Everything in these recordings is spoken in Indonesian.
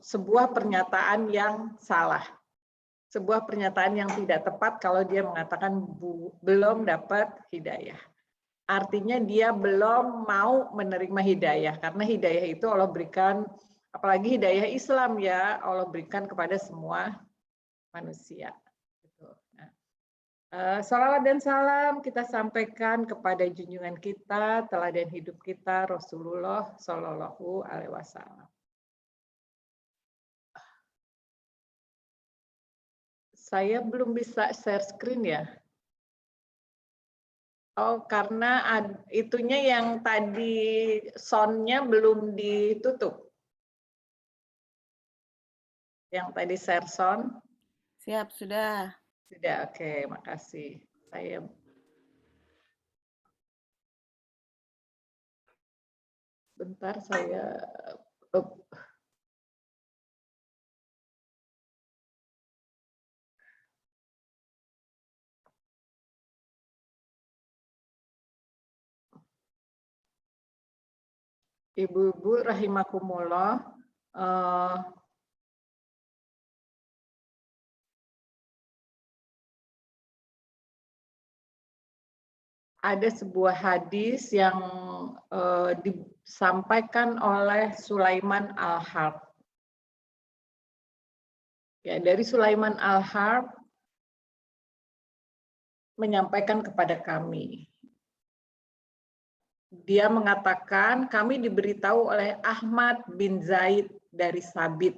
sebuah pernyataan yang salah. Sebuah pernyataan yang tidak tepat kalau dia mengatakan belum dapat hidayah. Artinya dia belum mau menerima hidayah, karena hidayah itu Allah berikan, apalagi hidayah Islam ya, Allah berikan kepada semua manusia. Nah, salawat dan salam kita sampaikan kepada junjungan kita, teladan hidup kita, Rasulullah Shallallahu Alaihi Wasallam. Saya belum bisa share screen ya. Oh, karena itunya yang tadi sound-nya belum ditutup. Yang tadi share sound. Siap, sudah. Sudah, oke, makasih. Saya bentar saya Ibu-ibu rahimakumullah, ada sebuah hadis yang disampaikan oleh Sulaiman Al-Harb. Ya, dari Sulaiman Al-Harb menyampaikan kepada kami. Dia mengatakan, kami diberitahu oleh Ahmad bin Zaid dari Sabit,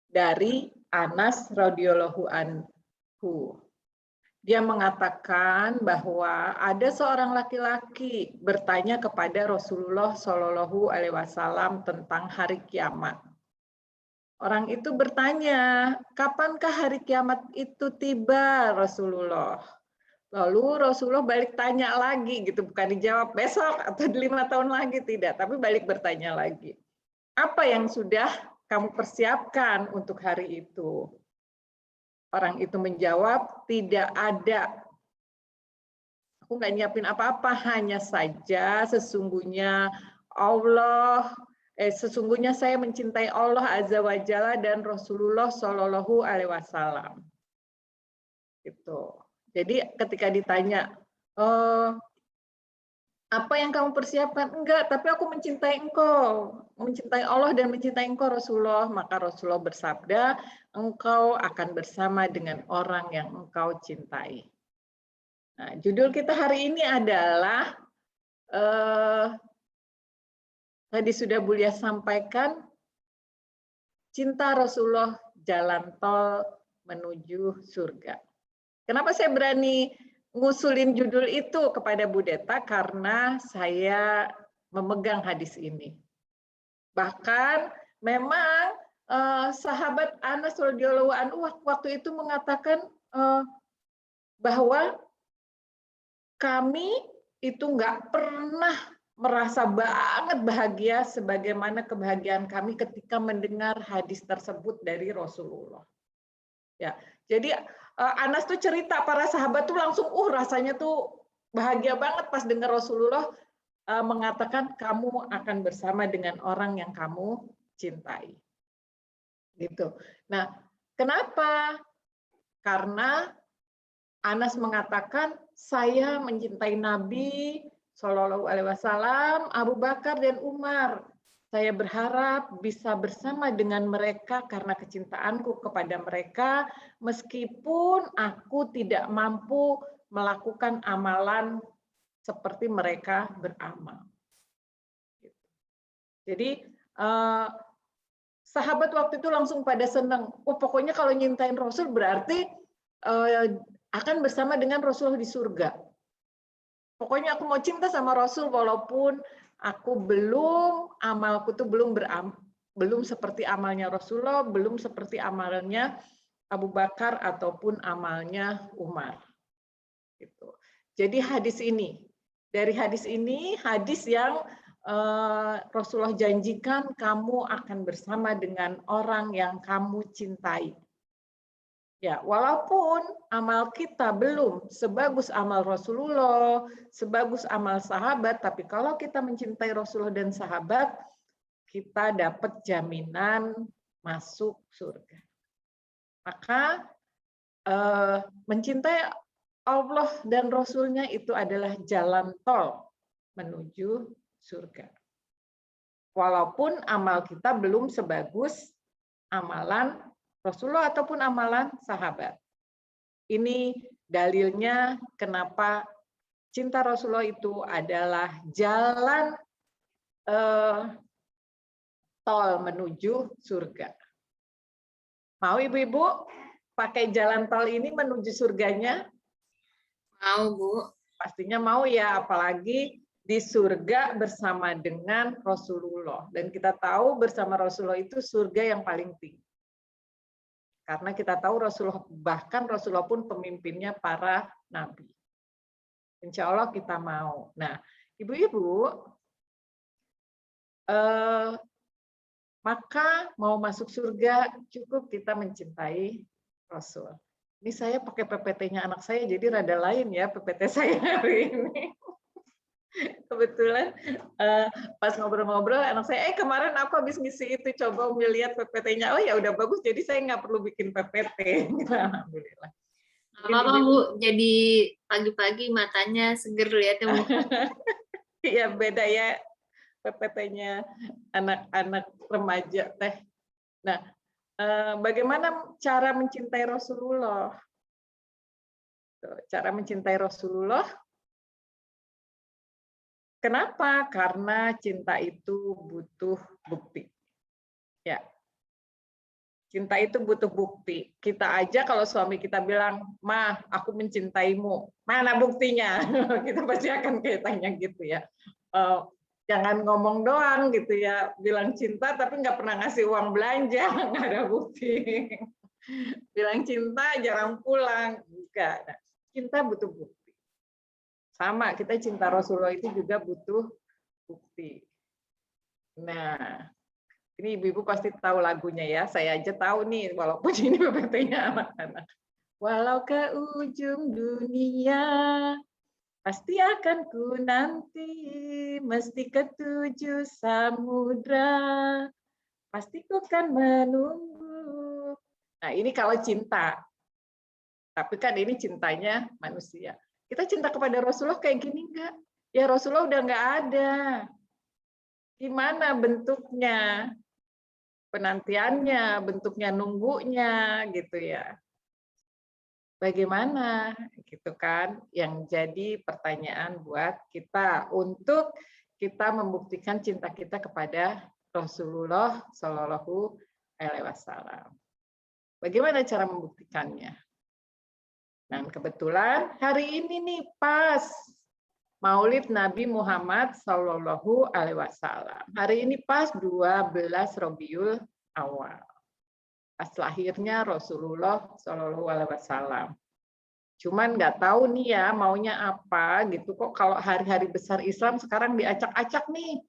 dari Anas radhiyallahu anhu. Dia mengatakan bahwa ada seorang laki-laki bertanya kepada Rasulullah Shallallahu Alaihi Wasallam tentang hari kiamat. Orang itu bertanya, kapankah hari kiamat itu tiba, Rasulullah? Lalu Rasulullah balik tanya lagi, gitu, bukan dijawab besok atau 5 tahun lagi, tidak, tapi balik bertanya lagi. Apa yang sudah kamu persiapkan untuk hari itu? Orang itu menjawab, tidak ada. Aku nggak nyiapin apa-apa, hanya saja sesungguhnya sesungguhnya saya mencintai Allah Azza wa Jalla dan Rasulullah Shallallahu Alaihi Wasallam. Gitu. Jadi ketika ditanya, apa yang kamu persiapkan? Enggak, tapi aku mencintai engkau, mencintai Allah dan mencintai engkau Rasulullah. Maka Rasulullah bersabda, engkau akan bersama dengan orang yang engkau cintai. Nah, judul kita hari ini adalah tadi sudah Bulia sampaikan, cinta Rasulullah jalan tol menuju surga. Kenapa saya berani ngusulin judul itu kepada Bu Deta? Karena saya memegang hadis ini. Bahkan memang sahabat Anas radhiyallahu anhu waktu itu mengatakan bahwa kami itu nggak pernah merasa banget bahagia sebagaimana kebahagiaan kami ketika mendengar hadis tersebut dari Rasulullah. Ya, jadi Anas tuh cerita, para sahabat tuh langsung rasanya tuh bahagia banget pas dengar Rasulullah mengatakan kamu akan bersama dengan orang yang kamu cintai. Gitu. Nah, kenapa? Karena Anas mengatakan saya mencintai Nabi Shallallahu Alaihi Wasallam, Abu Bakar dan Umar. Saya berharap bisa bersama dengan mereka karena kecintaanku kepada mereka, meskipun aku tidak mampu melakukan amalan seperti mereka beramal. Jadi sahabat waktu itu langsung pada senang. Oh, pokoknya kalau nyintain Rasul berarti akan bersama dengan Rasulullah di surga. Pokoknya aku mau cinta sama Rasul walaupun aku amalku tuh belum seperti amalnya Rasulullah, belum seperti amalnya Abu Bakar ataupun amalnya Umar. Gitu. Jadi dari hadis ini hadis yang Rasulullah janjikan kamu akan bersama dengan orang yang kamu cintai. Ya, walaupun amal kita belum sebagus amal Rasulullah, sebagus amal sahabat, tapi kalau kita mencintai Rasulullah dan sahabat, kita dapat jaminan masuk surga. Maka mencintai Allah dan Rasul-Nya itu adalah jalan tol menuju surga. Walaupun amal kita belum sebagus amalan Rasulullah ataupun amalan sahabat. Ini dalilnya kenapa cinta Rasulullah itu adalah jalan tol menuju surga. Mau ibu-ibu pakai jalan tol ini menuju surganya? Mau, Bu. Pastinya mau ya, apalagi di surga bersama dengan Rasulullah. Dan kita tahu bersama Rasulullah itu surga yang paling tinggi. Karena kita tahu Rasulullah, bahkan Rasulullah pun pemimpinnya para nabi. Insya Allah kita mau. Nah, ibu-ibu, maka mau masuk surga cukup kita mencintai Rasul. Ini saya pakai PPT-nya anak saya, jadi rada lain ya PPT saya hari ini. Kebetulan pas ngobrol-ngobrol anak saya, kemarin aku habis ngisi itu, coba Umi lihat PPT-nya, oh ya udah bagus, jadi saya nggak perlu bikin PPT. Alhamdulillah. Apa-apa, Bu, jadi pagi-pagi matanya seger lihatnya, Bu. Iya, beda ya PPT-nya anak-anak remaja teh. Nah, bagaimana cara mencintai Rasulullah? Cara mencintai Rasulullah. Kenapa? Karena cinta itu butuh bukti. Ya. Cinta itu butuh bukti. Kita aja kalau suami kita bilang, "Ma, aku mencintaimu." Mana buktinya? Kita pasti akan kayak tanya gitu ya. Jangan ngomong doang gitu ya, bilang cinta tapi nggak pernah ngasih uang belanja, nggak ada bukti. Bilang cinta jarang pulang, enggak. Nah, cinta butuh bukti. Sama, kita cinta Rasulullah itu juga butuh bukti. Nah, ini ibu-ibu pasti tahu lagunya ya, saya aja tahu nih, walaupun ini PPT-nya anak-anak. Walau ke ujung dunia, pasti akan ku nanti, mesti ke tujuh samudra, pasti ku kan menunggu. Nah, ini kalau cinta. Tapi kan ini cintanya manusia. Kita cinta kepada Rasulullah kayak gini enggak? Ya Rasulullah udah enggak ada. Gimana bentuknya? Penantiannya, bentuknya nunggunya gitu ya. Bagaimana gitu kan, yang jadi pertanyaan buat kita untuk kita membuktikan cinta kita kepada Rasulullah Shallallahu Alaihi Wasallam. Bagaimana cara membuktikannya? Dan kebetulan hari ini nih pas Maulid Nabi Muhammad Shallallahu Alaihi Wasallam. Hari ini pas 12 Rabiul Awal. Pas lahirnya Rasulullah Shallallahu Alaihi Wasallam. Cuman nggak tahu nih ya maunya apa gitu, kok kalau hari-hari besar Islam sekarang diacak-acak nih.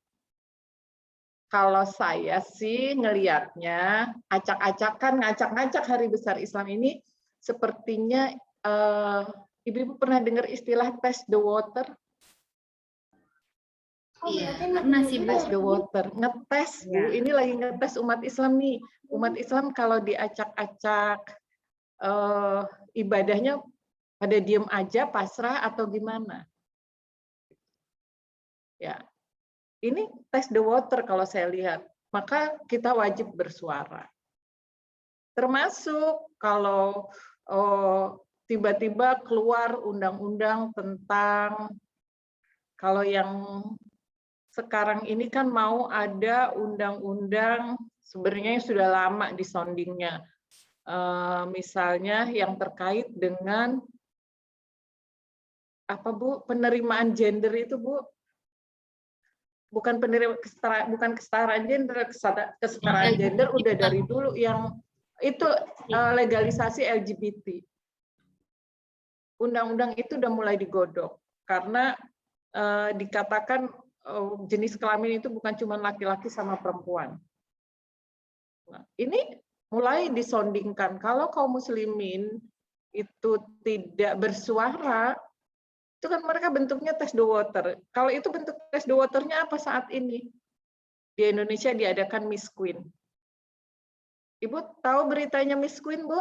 Kalau saya sih ngelihatnya acak-acakan, ngacak-ngacak hari besar Islam ini sepertinya ibu-ibu pernah dengar istilah test the water? Iya, pernah sih, Bu. Test the water, ngetes Bu. Ini lagi ngetes umat Islam nih. Umat Islam kalau diacak-acak ibadahnya pada diem aja, pasrah atau gimana? Ya, ini test the water kalau saya lihat. Maka kita wajib bersuara. Termasuk kalau tiba-tiba keluar undang-undang tentang, kalau yang sekarang ini kan mau ada undang-undang sebenarnya yang sudah lama disondingnya, misalnya yang terkait dengan apa Bu, penerimaan gender itu Bu, bukan kesetaraan gender, kesetaraan gender udah dari dulu, yang itu legalisasi LGBT. Undang-undang itu udah mulai digodok karena dikatakan jenis kelamin itu bukan cuma laki-laki sama perempuan. Nah, ini mulai disondingkan. Kalau kaum muslimin itu tidak bersuara, itu kan mereka bentuknya test the water. Kalau itu bentuk test the water-nya apa saat ini? di Indonesia diadakan Miss Queen. Ibu tahu beritanya Miss Queen, Bu?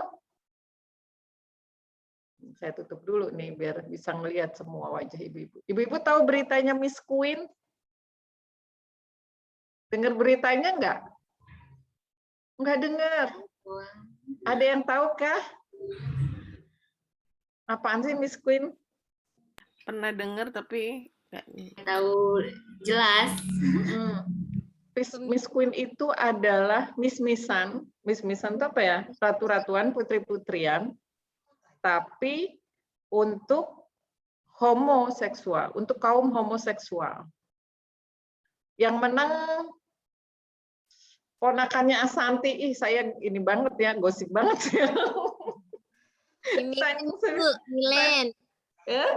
Saya tutup dulu nih biar bisa ngelihat semua wajah ibu-ibu. Ibu-ibu tahu beritanya Miss Queen? Dengar beritanya nggak? Nggak dengar. Ada yang tahu kah? Apaan sih Miss Queen? Pernah dengar tapi nggak Tahu jelas. Miss Queen itu adalah miss-missan. Miss-missan itu apa ya? Ratu-ratuan, putri-putrian, tapi untuk homoseksual, untuk kaum homoseksual. Yang menang ponakannya Asanti. Ih, saya ini banget ya, gosip banget ya. Milen. Ya?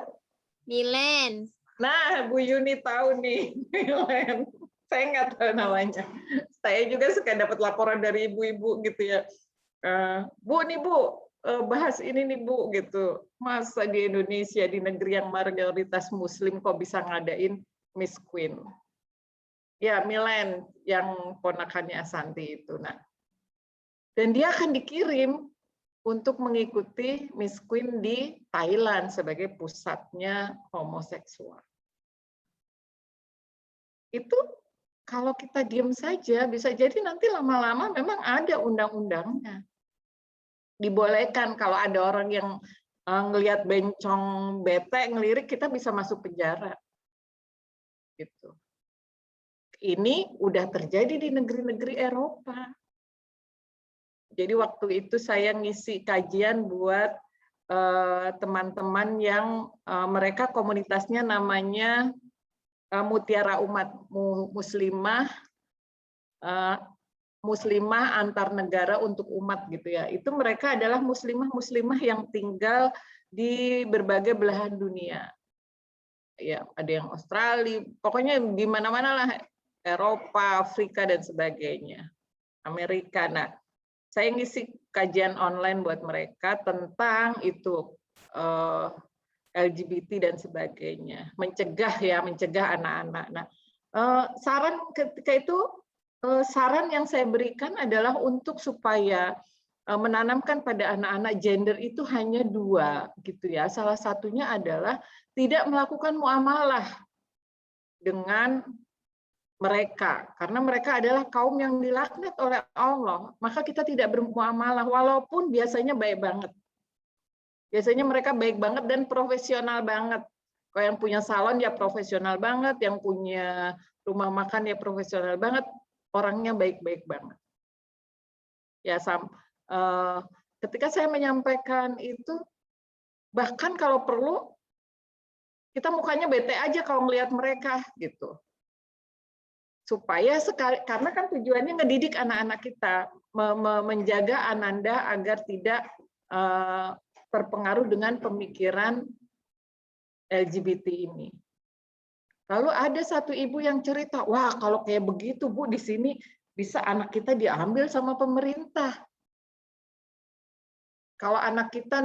Milen. Nah, Bu Yuni tahu nih. Milen. Saya nggak tahu namanya. Saya juga suka dapat laporan dari ibu-ibu gitu ya. Bu nih Bu, bahas ini nih Bu gitu. Masa di Indonesia di negeri yang mayoritas Muslim kok bisa ngadain Miss Queen? Ya, Milen yang ponakannya Asanti itu. Nah, dan dia akan dikirim untuk mengikuti Miss Queen di Thailand sebagai pusatnya homoseksual. Itu kalau kita diam saja, bisa jadi nanti lama-lama memang ada undang-undangnya. Dibolehkan kalau ada orang yang ngelihat bencong bete, ngelirik, kita bisa masuk penjara. Gitu. Ini udah terjadi di negeri-negeri Eropa. Jadi waktu itu saya ngisi kajian buat teman-teman yang mereka komunitasnya namanya Mutiara Umat Muslimah, Muslimah antar negara untuk umat gitu ya. Itu mereka adalah muslimah-muslimah yang tinggal di berbagai belahan dunia. Ya, ada yang Australia, pokoknya di mana-mana lah, Eropa, Afrika dan sebagainya. Amerika. Nah, saya ngisi kajian online buat mereka tentang itu LGBT dan sebagainya, mencegah anak-anak. Nah, saran ketika itu saran yang saya berikan adalah untuk supaya menanamkan pada anak-anak gender itu hanya 2 gitu ya. Salah satunya adalah tidak melakukan muamalah dengan mereka, karena mereka adalah kaum yang dilaknat oleh Allah, maka kita tidak bermuamalah walaupun biasanya baik banget. Biasanya mereka baik banget dan profesional banget. Kalau yang punya salon ya profesional banget, yang punya rumah makan ya profesional banget, orangnya baik-baik banget. Ya, ketika saya menyampaikan itu, bahkan kalau perlu kita mukanya bete aja kalau melihat mereka gitu. Supaya karena kan tujuannya ngedidik anak-anak kita, menjaga Ananda agar tidak terpengaruh dengan pemikiran LGBT ini. Lalu ada satu ibu yang cerita, wah kalau kayak begitu Bu, di sini bisa anak kita diambil sama pemerintah. Kalau anak kita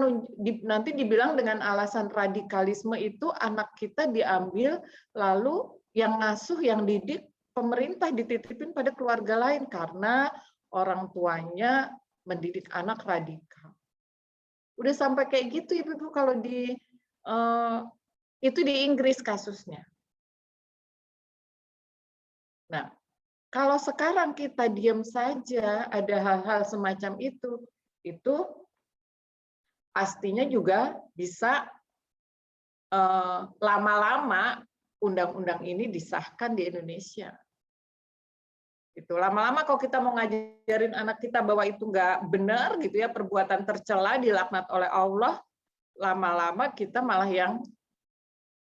nanti dibilang dengan alasan radikalisme itu anak kita diambil, lalu yang ngasuh, yang didik pemerintah, dititipin pada keluarga lain karena orang tuanya mendidik anak radikal. Udah sampai kayak gitu Ibu kalau itu di Inggris kasusnya. Nah, kalau sekarang kita diam saja ada hal-hal semacam itu pastinya juga bisa lama-lama undang-undang ini disahkan di Indonesia. Itu lama-lama kalau kita mau ngajarin anak kita bahwa itu nggak benar gitu ya, perbuatan tercela dilaknat oleh Allah, lama-lama kita malah yang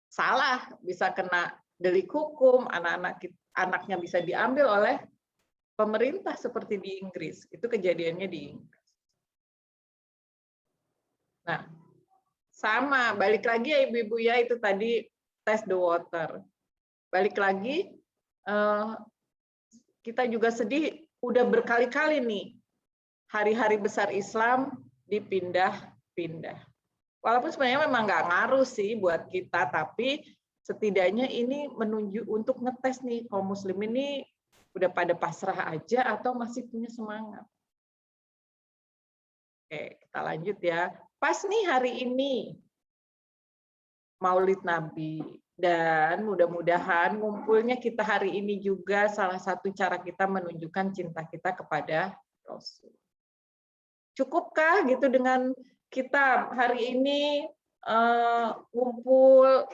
salah, bisa kena delik hukum, anaknya bisa diambil oleh pemerintah seperti di Inggris. Itu kejadiannya di Inggris. Nah, sama, balik lagi ya Ibu-ibu ya, itu tadi test the water. Balik lagi, kita juga sedih, udah berkali-kali nih, hari-hari besar Islam dipindah-pindah. Walaupun sebenarnya memang nggak ngaruh sih buat kita, tapi setidaknya ini menunjuk untuk ngetes nih, kaum muslim ini Udah pada pasrah aja atau masih punya semangat? Oke, kita lanjut ya. Pas nih hari ini Maulid Nabi, dan mudah-mudahan ngumpulnya kita hari ini juga salah satu cara kita menunjukkan cinta kita kepada Rasul. Cukupkah gitu dengan kita hari ini ngumpul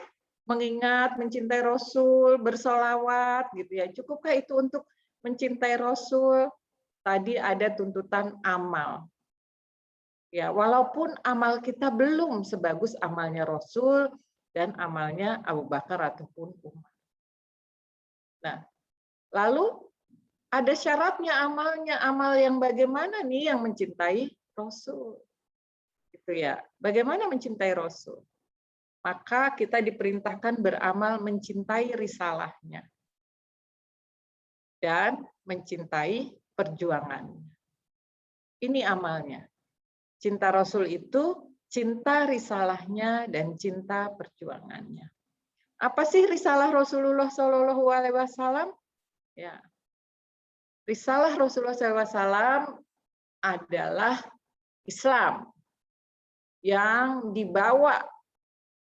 mengingat, mencintai Rasul, bersolawat gitu ya. Cukupkah itu untuk mencintai Rasul? Tadi ada tuntutan amal. Ya, walaupun amal kita belum sebagus amalnya Rasul dan amalnya Abu Bakar ataupun Umar. Nah, lalu ada syaratnya amalnya, amal yang bagaimana nih yang mencintai Rasul? Gitu ya. Bagaimana mencintai Rasul? Maka kita diperintahkan beramal mencintai risalahnya dan mencintai perjuangannya. Ini amalnya. Cinta Rasul itu cinta risalahnya dan cinta perjuangannya. Apa sih risalah Rasulullah Shallallahu Alaihi Wasallam? Ya, risalah Rasulullah SAW adalah Islam yang dibawa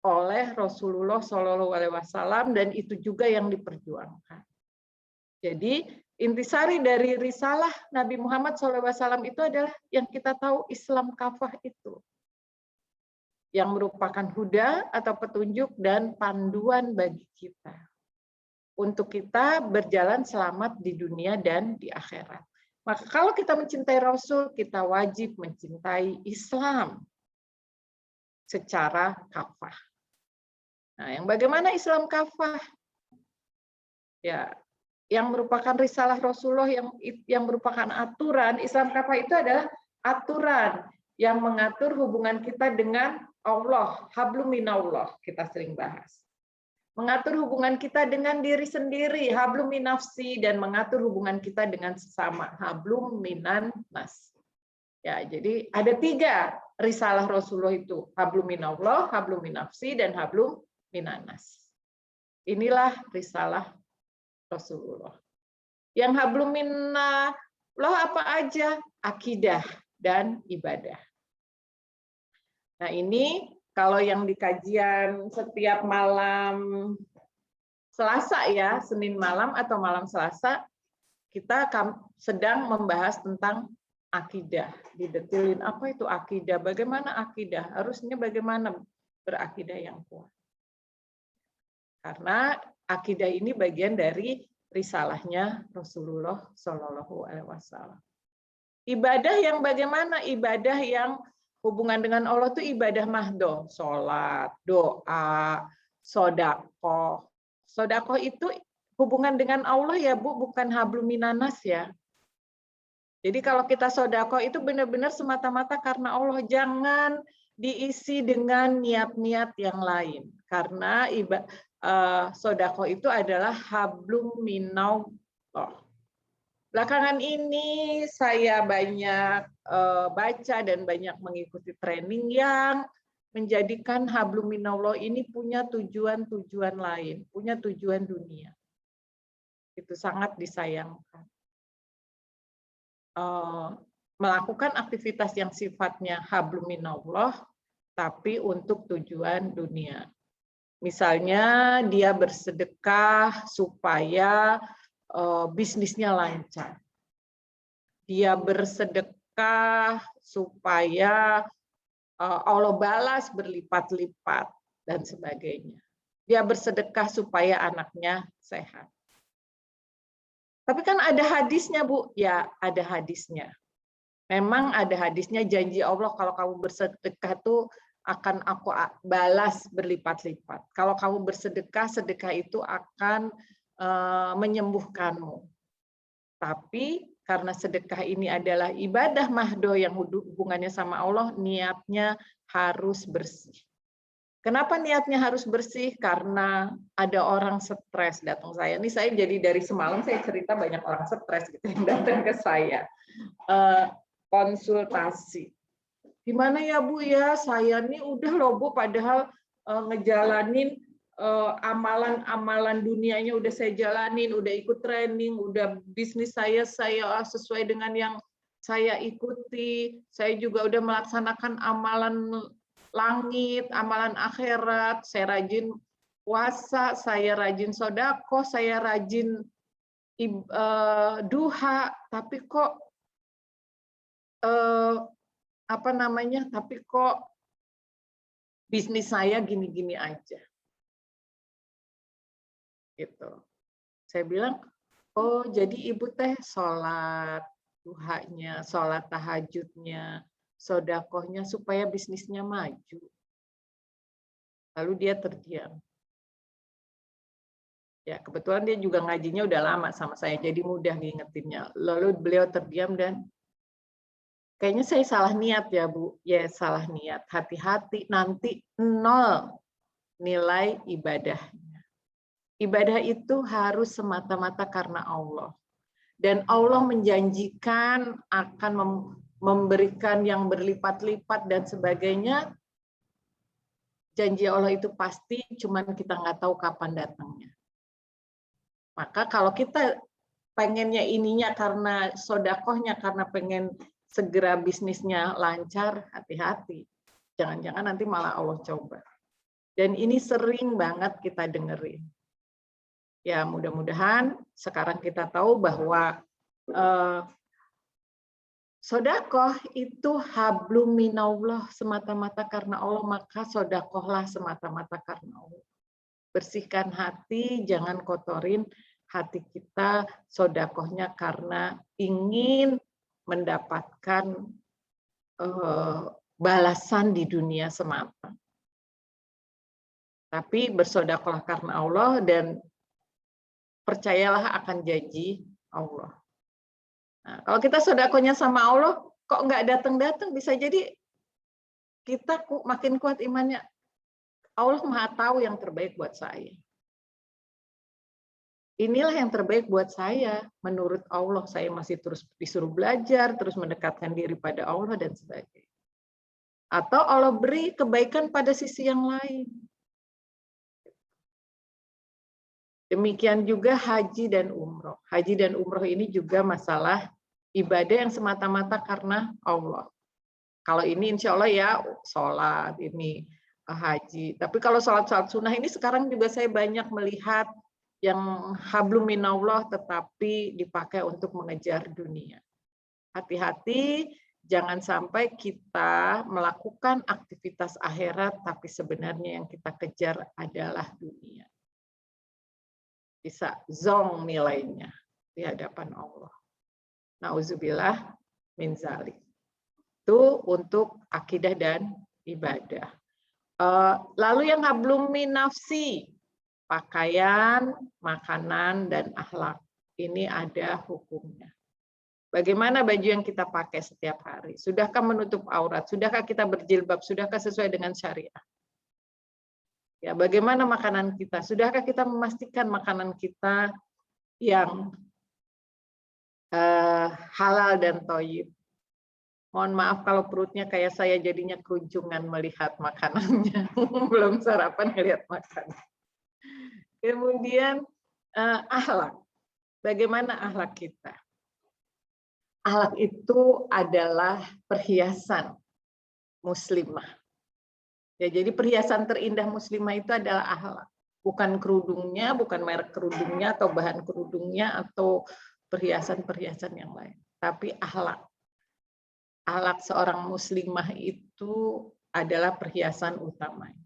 oleh Rasulullah Shallallahu Alaihi Wasallam dan itu juga yang diperjuangkan. Jadi intisari dari risalah Nabi Muhammad SAW itu adalah yang kita tahu Islam kafah itu, yang merupakan huda atau petunjuk dan panduan bagi kita untuk kita berjalan selamat di dunia dan di akhirat. Maka kalau kita mencintai Rasul, kita wajib mencintai Islam secara kafah. Nah, yang bagaimana Islam kafah? Ya, yang merupakan risalah Rasulullah yang merupakan aturan. Islam kafah itu adalah aturan yang mengatur hubungan kita dengan Allah, hablum minallah, kita sering bahas. Mengatur hubungan kita dengan diri sendiri, hablum minafsi, dan mengatur hubungan kita dengan sesama, hablum minan nas. Ya, jadi ada 3 risalah Rasulullah itu, hablum minallah, hablum minafsi, dan hablum minan nas. Inilah risalah Rasulullah. Yang hablum minallah apa aja? Akidah dan ibadah. Nah, ini kalau yang di kajian setiap malam Selasa ya, Senin malam atau malam Selasa, kita sedang membahas tentang akidah. Didetilin apa itu akidah, bagaimana akidah, harusnya bagaimana berakidah yang kuat. Karena akidah ini bagian dari risalahnya Rasulullah Shallallahu Alaihi Wasallam. Ibadah yang bagaimana? Ibadah yang hubungan dengan Allah itu ibadah mahdoh, sholat, doa, sodakoh. Sodakoh itu hubungan dengan Allah ya Bu, bukan hablum minanas ya. Jadi kalau kita sodakoh itu benar-benar semata-mata karena Allah, jangan diisi dengan niat-niat yang lain. Karena sodakoh itu adalah hablum minallah. Belakangan ini saya banyak baca dan banyak mengikuti training yang menjadikan hablum minallah ini punya tujuan-tujuan lain, punya tujuan dunia. Itu sangat disayangkan. Melakukan aktivitas yang sifatnya hablum minallah, tapi untuk tujuan dunia. Misalnya dia bersedekah supaya bisnisnya lancar. Dia bersedekah supaya Allah balas berlipat-lipat dan sebagainya. Dia bersedekah supaya anaknya sehat. Tapi kan ada hadisnya, Bu. Ya, ada hadisnya. Memang ada hadisnya, janji Allah kalau kamu bersedekah tuh akan aku balas berlipat-lipat. Kalau kamu bersedekah, sedekah itu akan menyembuhkanmu. Tapi karena sedekah ini adalah ibadah mahdoh yang hubungannya sama Allah, niatnya harus bersih. Kenapa niatnya harus bersih? Karena ada orang stres datang saya. Ini saya jadi dari semalam saya cerita banyak orang stres gitu yang datang ke saya. Konsultasi. Gimana ya Bu ya, saya nih udah loh Bu, padahal ngejalanin amalan-amalan dunianya udah saya jalanin, udah ikut training, udah bisnis saya sesuai dengan yang saya ikuti. Saya juga udah melaksanakan amalan langit, amalan akhirat. Saya rajin puasa, saya rajin sodako, saya rajin duha. Tapi kok Tapi kok bisnis saya gini-gini aja. Gitu. Saya bilang, oh jadi ibu teh sholat duhanya, sholat tahajudnya, sodakohnya supaya bisnisnya maju. Lalu dia terdiam. Ya kebetulan dia juga ngajinya udah lama sama saya, jadi mudah ngingetinnya. Lalu beliau terdiam dan kayaknya saya salah niat ya Bu. Ya salah niat. Hati-hati nanti 0 nilai ibadahnya. Ibadah itu harus semata-mata karena Allah. Dan Allah menjanjikan akan memberikan yang berlipat-lipat dan sebagainya. Janji Allah itu pasti, cuman kita nggak tahu kapan datangnya. Maka kalau kita pengennya ininya karena sodakohnya, karena pengen segera bisnisnya lancar, hati-hati. Jangan-jangan nanti malah Allah coba. Dan ini sering banget kita dengerin. Ya mudah-mudahan sekarang kita tahu bahwa sodakoh itu hablum minallah, semata-mata karena Allah, maka sodakohlah semata-mata karena Allah. Bersihkan hati, jangan kotorin hati kita, sodakohnya karena ingin mendapatkan balasan di dunia semata. Tapi bersodakohlah karena Allah dan percayalah akan janji Allah. Nah, kalau kita sodakohnya sama Allah, kok nggak datang-datang, bisa jadi kita makin kuat imannya. Allah Maha tahu yang terbaik buat saya. Inilah yang terbaik buat saya. Menurut Allah, saya masih terus disuruh belajar, terus mendekatkan diri pada Allah, dan sebagainya. Atau Allah beri kebaikan pada sisi yang lain. Demikian juga haji dan umroh. Haji dan umroh ini juga masalah ibadah yang semata-mata karena Allah. Kalau ini insya Allah ya sholat, ini haji. Tapi kalau sholat-sholat sunnah ini sekarang juga saya banyak melihat yang hablum minallah tetapi dipakai untuk mengejar dunia. Hati-hati, jangan sampai kita melakukan aktivitas akhirat tapi sebenarnya yang kita kejar adalah dunia. Bisa zong nilainya di hadapan Allah. Nauzubillah min zalik. Itu untuk akidah dan ibadah. Lalu yang hablum min nafsi, pakaian, makanan, dan akhlak. Ini ada hukumnya. Bagaimana baju yang kita pakai setiap hari? Sudahkah menutup aurat? Sudahkah kita berjilbab? Sudahkah sesuai dengan syariah? Ya, bagaimana makanan kita? Sudahkah kita memastikan makanan kita yang halal dan thayyib? Mohon maaf kalau perutnya kayak saya jadinya keruncingan melihat makanannya. Belum sarapan ngelihat makanan. Kemudian akhlak. Bagaimana akhlak kita? Akhlak itu adalah perhiasan muslimah. Ya, jadi perhiasan terindah muslimah itu adalah akhlak. Bukan kerudungnya, bukan merek kerudungnya, atau bahan kerudungnya, atau perhiasan-perhiasan yang lain. Tapi akhlak. Akhlak seorang muslimah itu adalah perhiasan utamanya.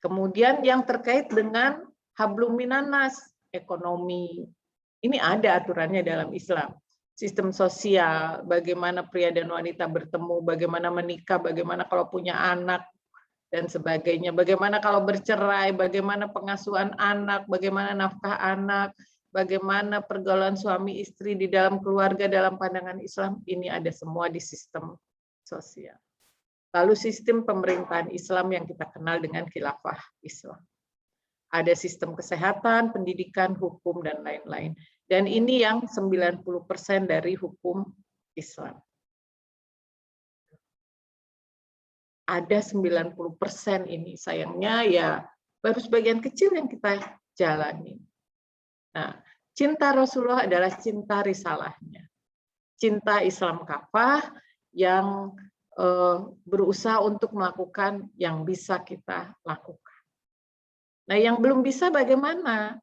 Kemudian yang terkait dengan hablum minanas, ekonomi. Ini ada aturannya dalam Islam. Sistem sosial, bagaimana pria dan wanita bertemu, bagaimana menikah, bagaimana kalau punya anak, dan sebagainya. Bagaimana kalau bercerai, bagaimana pengasuhan anak, bagaimana nafkah anak, bagaimana pergaulan suami istri di dalam keluarga dalam pandangan Islam. Ini ada semua di sistem sosial. Lalu sistem pemerintahan Islam yang kita kenal dengan khilafah Islam. Ada sistem kesehatan, pendidikan, hukum, dan lain-lain. Dan ini yang 90% dari hukum Islam. ada 90% ini. Sayangnya ya baru sebagian kecil yang kita jalani. Nah, cinta Rasulullah adalah cinta risalahnya. Cinta Islam kafah yang berusaha untuk melakukan yang bisa kita lakukan. Nah, yang belum bisa bagaimana?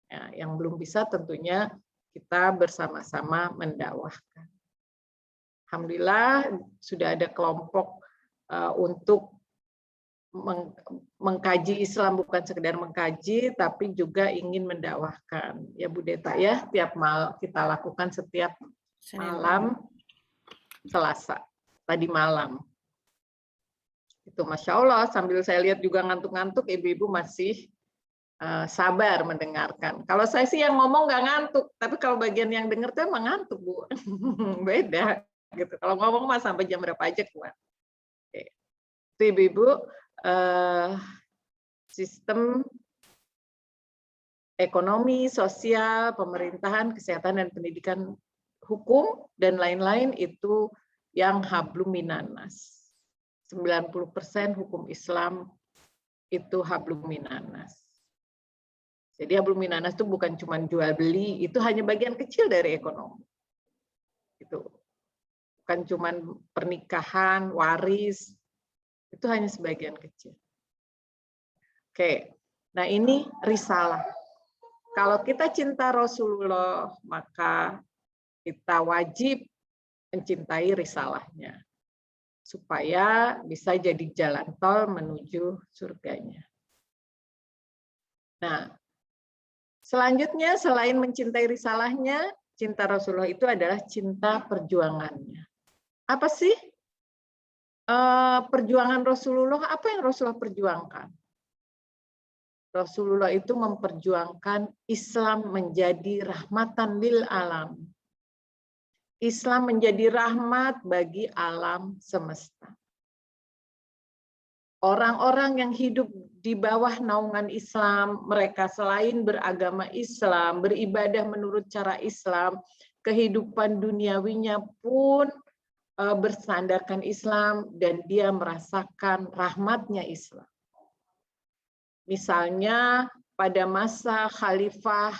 Ya, yang belum bisa tentunya kita bersama-sama mendakwahkan. Alhamdulillah sudah ada kelompok untuk mengkaji Islam, bukan sekedar mengkaji, tapi juga ingin mendakwahkan. Ya Bu Deta ya, tiap malam kita lakukan setiap malam Selasa, tadi malam. Itu Masya Allah, sambil saya lihat juga ngantuk-ngantuk, ibu-ibu masih sabar mendengarkan. Kalau saya sih yang ngomong nggak ngantuk, tapi kalau bagian yang dengar tuh emang ngantuk Bu. Beda gitu. Kalau ngomong mah sampai jam berapa aja kuat. Oke. Itu ibu-ibu sistem ekonomi, sosial, pemerintahan, kesehatan dan pendidikan, hukum dan lain-lain itu yang hablum minanas. 90% hukum Islam itu hablum minanas. Jadi hablum minanas itu bukan cuma jual beli, itu hanya bagian kecil dari ekonomi. Itu bukan cuma pernikahan, waris, itu hanya sebagian kecil. Oke, nah ini risalah. Kalau kita cinta Rasulullah, maka kita wajib mencintai risalahnya, supaya bisa jadi jalan tol menuju surganya. Nah, selanjutnya selain mencintai risalahnya, cinta Rasulullah itu adalah cinta perjuangannya. Apa sih perjuangan Rasulullah? Apa yang Rasulullah perjuangkan? Rasulullah itu memperjuangkan Islam menjadi rahmatan lil alam. Islam menjadi rahmat bagi alam semesta. Orang-orang yang hidup di bawah naungan Islam, mereka selain beragama Islam, beribadah menurut cara Islam, kehidupan duniawinya pun bersandarkan Islam dan dia merasakan rahmatnya Islam. Misalnya pada masa Khalifah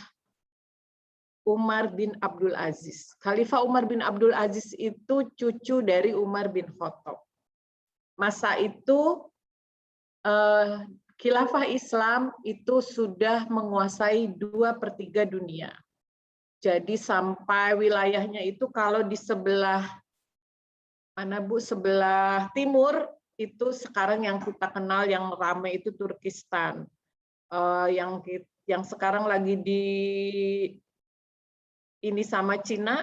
Umar bin Abdul Aziz. Khalifah Umar bin Abdul Aziz itu cucu dari Umar bin Khattab. Masa itu khilafah Islam itu sudah menguasai 2/3 dunia. Jadi sampai wilayahnya itu kalau di sebelah mana Bu, sebelah timur itu sekarang yang kita kenal yang ramai itu Turkistan. Yang sekarang lagi di ini sama Cina,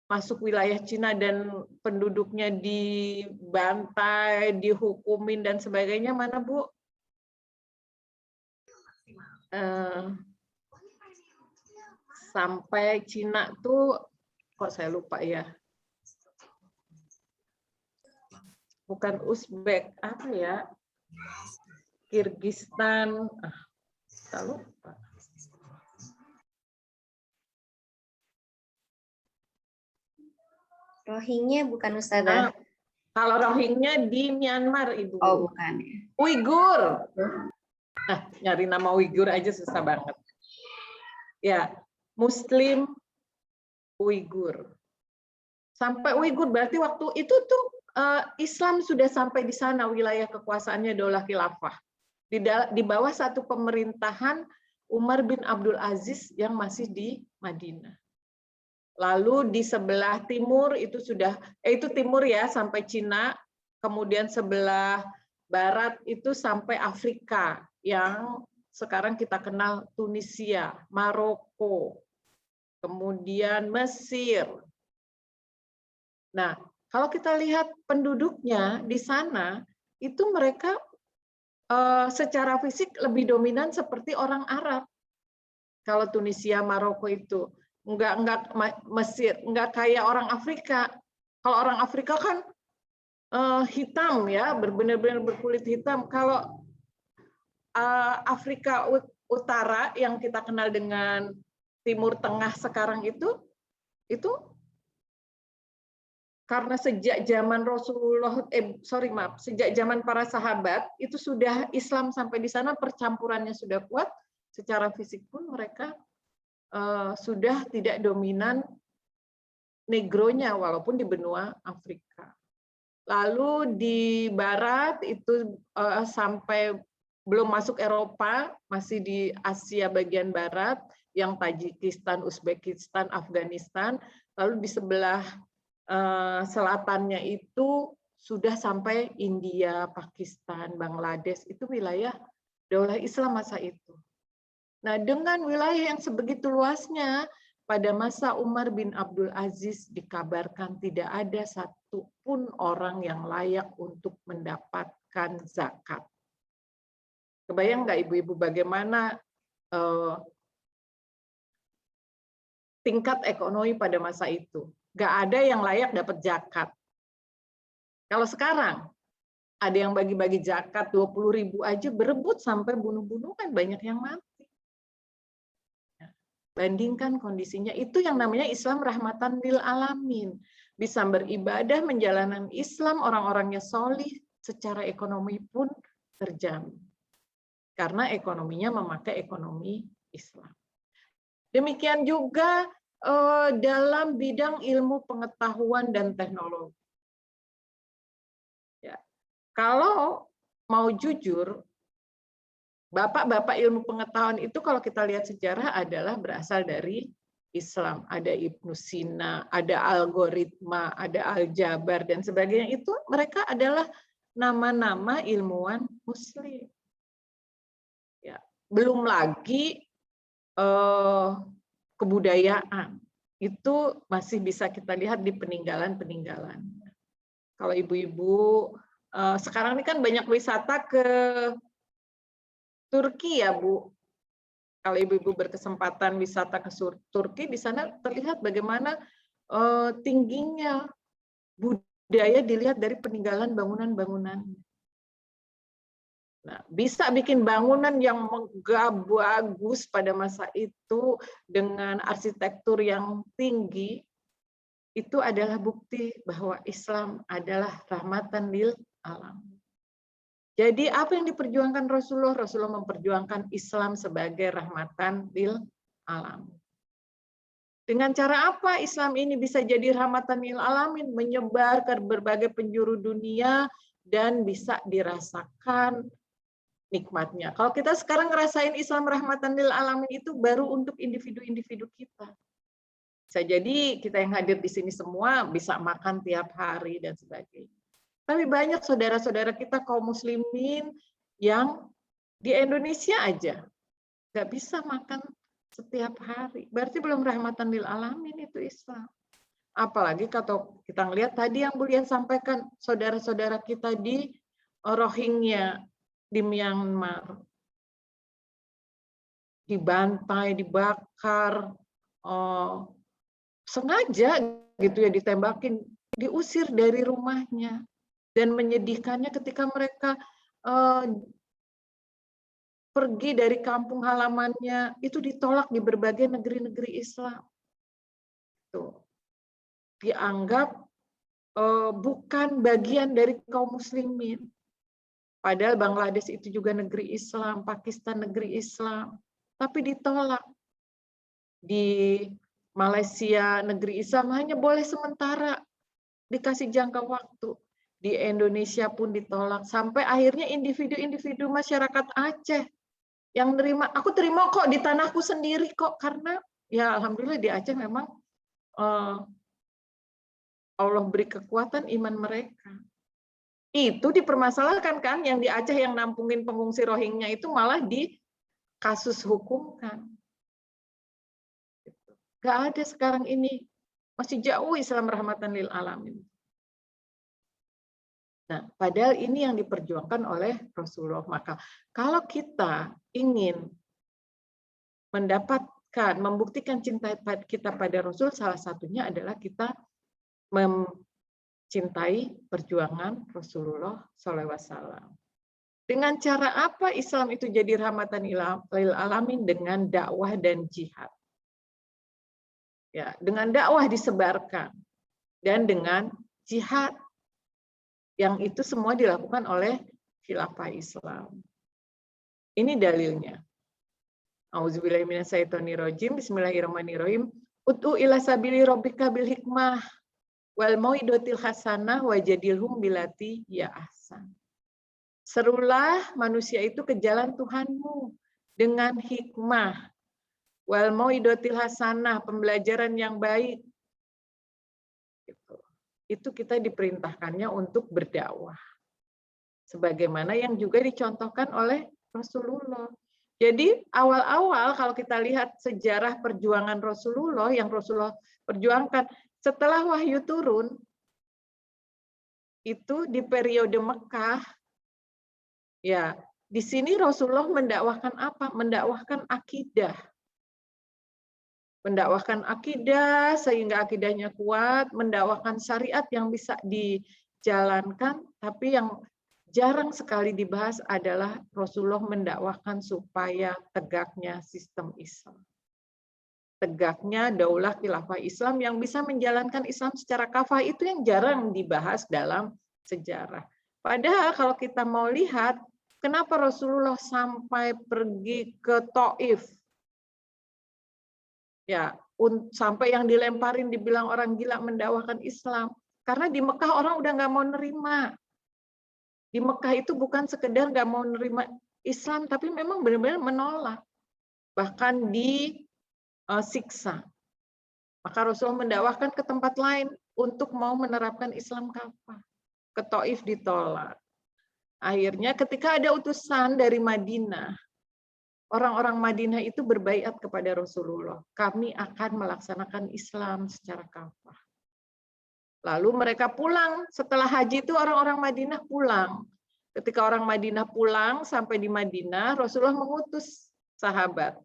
masuk wilayah Cina dan penduduknya dibantai, dihukumin dan sebagainya, mana Bu? Sampai Cina tuh, kok saya lupa ya? Bukan Uzbek, apa ya? Kirgistan, saya lupa. Rohingya bukan Ustazah? Kalau Rohingya di Myanmar, Ibu. Oh, bukan. Uighur. Nah, nyari nama Uighur aja susah banget. Ya, Muslim Uighur. Sampai Uighur berarti waktu itu tuh Islam sudah sampai di sana, wilayah kekuasaannya Daulah Khilafah. Di bawah satu pemerintahan Umar bin Abdul Aziz yang masih di Madinah. Lalu di sebelah timur itu sudah, itu timur ya sampai Cina, kemudian sebelah barat itu sampai Afrika yang sekarang kita kenal Tunisia, Maroko, kemudian Mesir. Nah, kalau kita lihat penduduknya di sana, itu mereka secara fisik lebih dominan seperti orang Arab. Kalau Tunisia, Maroko itu enggak Mesir, enggak kayak orang Afrika. Kalau orang Afrika kan hitam ya, benar-benar berkulit hitam. Kalau Afrika Utara yang kita kenal dengan Timur Tengah sekarang itu karena sejak zaman Rasulullah, sejak zaman para sahabat itu sudah Islam sampai di sana, percampurannya sudah kuat, secara fisik pun mereka sudah tidak dominan negronya walaupun di benua Afrika. Lalu di barat itu sampai belum masuk Eropa, masih di Asia bagian barat, yang Tajikistan, Uzbekistan, Afghanistan, lalu di sebelah selatannya itu sudah sampai India, Pakistan, Bangladesh, itu wilayah daulah Islam masa itu. Nah, dengan wilayah yang sebegitu luasnya, pada masa Umar bin Abdul Aziz dikabarkan tidak ada satupun orang yang layak untuk mendapatkan zakat. Kebayang nggak ibu-ibu bagaimana tingkat ekonomi pada masa itu? Nggak ada yang layak dapat zakat. Kalau sekarang ada yang bagi-bagi zakat 20.000 aja berebut sampai bunuh-bunuh, kan banyak yang mati. Bandingkan kondisinya, itu yang namanya Islam rahmatan lil alamin. Bisa beribadah, menjalankan Islam, orang-orangnya solih, secara ekonomi pun terjamin. Karena ekonominya memakai ekonomi Islam. Demikian juga dalam bidang ilmu pengetahuan dan teknologi. Ya. Kalau mau jujur, bapak-bapak ilmu pengetahuan itu kalau kita lihat sejarah adalah berasal dari Islam. Ada Ibnu Sina, ada algoritma, ada aljabar, dan sebagainya. Itu mereka adalah nama-nama ilmuwan Muslim. Ya. Belum lagi kebudayaan. Itu masih bisa kita lihat di peninggalan-peninggalan. Kalau ibu-ibu, sekarang ini kan banyak wisata ke Turki ya, Bu. Kalau ibu-ibu berkesempatan wisata ke Turki, di sana terlihat bagaimana tingginya budaya dilihat dari peninggalan bangunan-bangunan. Nah, bisa bikin bangunan yang megah bagus pada masa itu dengan arsitektur yang tinggi, itu adalah bukti bahwa Islam adalah rahmatan lil alamin. Jadi apa yang diperjuangkan Rasulullah? Rasulullah memperjuangkan Islam sebagai rahmatan lil alamin. Dengan cara apa Islam ini bisa jadi rahmatan lil alamin? Menyebar ke berbagai penjuru dunia dan bisa dirasakan nikmatnya. Kalau kita sekarang ngerasain Islam rahmatan lil alamin itu baru untuk individu-individu kita. Bisa jadi kita yang hadir di sini semua bisa makan tiap hari dan sebagainya. Tapi banyak saudara-saudara kita kaum muslimin yang di Indonesia aja nggak bisa makan setiap hari. Berarti belum rahmatan lil alamin itu Islam. Apalagi kalau kita ngelihat tadi yang Bulian sampaikan, saudara-saudara kita di Rohingya, di Myanmar, dibantai, dibakar, sengaja gitu ya, ditembakin, diusir dari rumahnya. Dan menyedihkannya ketika mereka pergi dari kampung halamannya, itu ditolak di berbagai negeri-negeri Islam. Tuh. Dianggap bukan bagian dari kaum muslimin. Padahal Bangladesh itu juga negeri Islam, Pakistan negeri Islam, tapi ditolak. Di Malaysia negeri Islam hanya boleh sementara, dikasih jangka waktu. Di Indonesia pun ditolak, sampai akhirnya individu-individu masyarakat Aceh yang nerima, aku terima kok di tanahku sendiri kok, karena ya alhamdulillah di Aceh memang Allah beri kekuatan iman mereka. Itu dipermasalahkan kan, yang di Aceh yang nampungin pengungsi Rohingya itu malah di kasus hukumkan. Gak ada sekarang ini, masih jauh Islam rahmatan lil alamin. Nah, padahal ini yang diperjuangkan oleh Rasulullah. Maka kalau kita ingin mendapatkan, membuktikan cinta kita pada Rasul, salah satunya adalah kita cintai perjuangan Rasulullah SAW. Dengan cara apa Islam itu jadi rahmatan lil alamin? Dengan dakwah dan jihad. Ya, dengan dakwah disebarkan dan dengan jihad. Yang itu semua dilakukan oleh khilafah Islam. Ini dalilnya. Auzubillahiminasyaitonirrajim. Bismillahirrahmanirrahim. Ud'u ila sabili rabbika bil hikmah wal mau'idotil hasanah wajadilhum billati ya ahsan. Serulah manusia itu ke jalan Tuhanmu dengan hikmah wal mau'idotil hasanah, pembelajaran yang baik. Itu kita diperintahkannya untuk berdakwah. Sebagaimana yang juga dicontohkan oleh Rasulullah. Jadi awal-awal kalau kita lihat sejarah perjuangan Rasulullah yang Rasulullah perjuangkan setelah wahyu turun, itu di periode Mekah, ya di sini Rasulullah mendakwahkan apa? Mendakwahkan akidah. Mendakwahkan akidah sehingga akidahnya kuat, mendakwahkan syariat yang bisa dijalankan, tapi yang jarang sekali dibahas adalah Rasulullah mendakwahkan supaya tegaknya sistem Islam. Tegaknya daulah khilafah Islam yang bisa menjalankan Islam secara kafah, itu yang jarang dibahas dalam sejarah. Padahal kalau kita mau lihat, kenapa Rasulullah sampai pergi ke Taif? Ya, sampai yang dilemparin dibilang orang gila mendakwahkan Islam. Karena di Mekah orang udah nggak mau nerima. Di Mekah itu bukan sekedar nggak mau nerima Islam, tapi memang benar-benar menolak. Bahkan disiksa. Maka Rasulullah mendakwahkan ke tempat lain untuk mau menerapkan Islam kafah. Ke Taif ditolak. Akhirnya ketika ada utusan dari Madinah, orang-orang Madinah itu berbaiat kepada Rasulullah. Kami akan melaksanakan Islam secara kafah. Lalu mereka pulang. Setelah haji itu orang-orang Madinah pulang. Ketika orang Madinah pulang sampai di Madinah, Rasulullah mengutus sahabat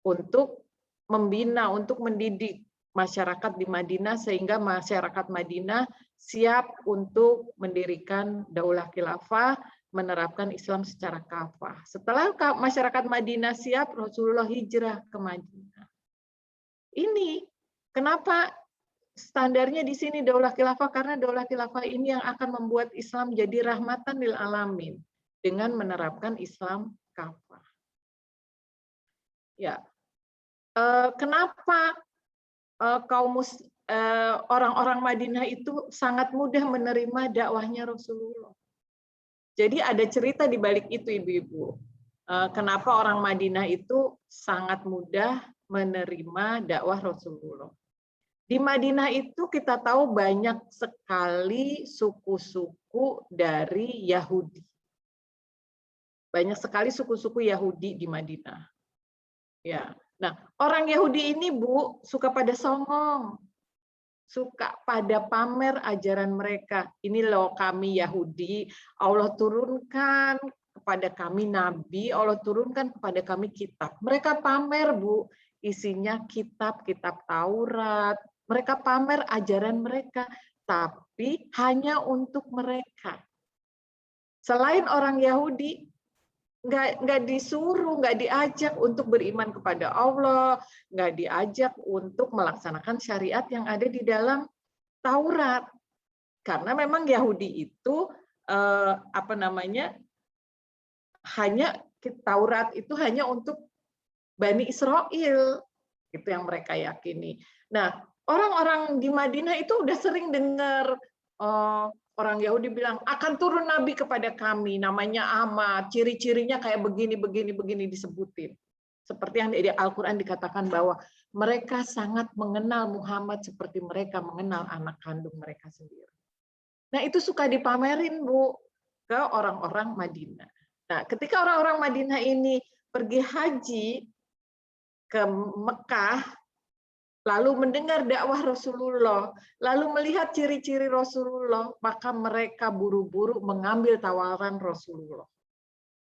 untuk membina, untuk mendidik masyarakat di Madinah sehingga masyarakat Madinah siap untuk mendirikan daulah khilafah, menerapkan Islam secara kafah. Setelah masyarakat Madinah siap, Rasulullah hijrah ke Madinah. Ini kenapa standarnya di sini daulah khilafah, karena daulah khilafah ini yang akan membuat Islam jadi rahmatan lil alamin dengan menerapkan Islam kafah. Ya, kenapa orang-orang Madinah itu sangat mudah menerima dakwahnya Rasulullah? Jadi ada cerita di balik itu, ibu-ibu. Kenapa orang Madinah itu sangat mudah menerima dakwah Rasulullah? Di Madinah itu kita tahu banyak sekali suku-suku dari Yahudi. Banyak sekali suku-suku Yahudi di Madinah. Ya. Nah, orang Yahudi ini, Bu, suka pada songong. Suka pada pamer ajaran mereka. Ini loh kami Yahudi, Allah turunkan kepada kami nabi, Allah turunkan kepada kami kitab. Mereka pamer, Bu, isinya kitab-kitab Taurat. Mereka pamer ajaran mereka, tapi hanya untuk mereka. Selain orang Yahudi, nggak disuruh, nggak diajak untuk beriman kepada Allah, nggak diajak untuk melaksanakan syariat yang ada di dalam Taurat. Karena memang Yahudi itu hanya Taurat itu hanya untuk Bani Israel, itu yang mereka yakini. Nah, orang-orang di Madinah itu udah sering dengar orang Yahudi bilang akan turun nabi kepada kami, namanya Ahmad, ciri-cirinya kayak begini disebutin. Seperti yang di Al-Quran dikatakan bahwa mereka sangat mengenal Muhammad seperti mereka mengenal anak kandung mereka sendiri. Nah, itu suka dipamerin, Bu, ke orang-orang Madinah. Nah, ketika orang-orang Madinah ini pergi haji ke Mekah, lalu mendengar dakwah Rasulullah, lalu melihat ciri-ciri Rasulullah, maka mereka buru-buru mengambil tawaran Rasulullah.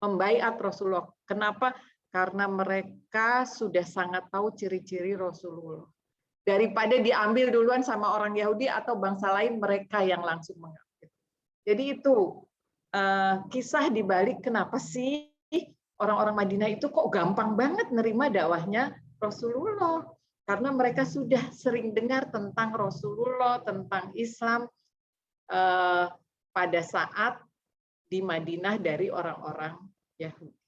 Membaiat Rasulullah. Kenapa? Karena mereka sudah sangat tahu ciri-ciri Rasulullah. Daripada diambil duluan sama orang Yahudi atau bangsa lain, mereka yang langsung mengambil. Jadi itu kisah dibalik kenapa sih orang-orang Madinah itu kok gampang banget nerima dakwahnya Rasulullah. karena mereka sudah sering dengar tentang Rasulullah, tentang Islam pada saat di Madinah dari orang-orang Yahudi.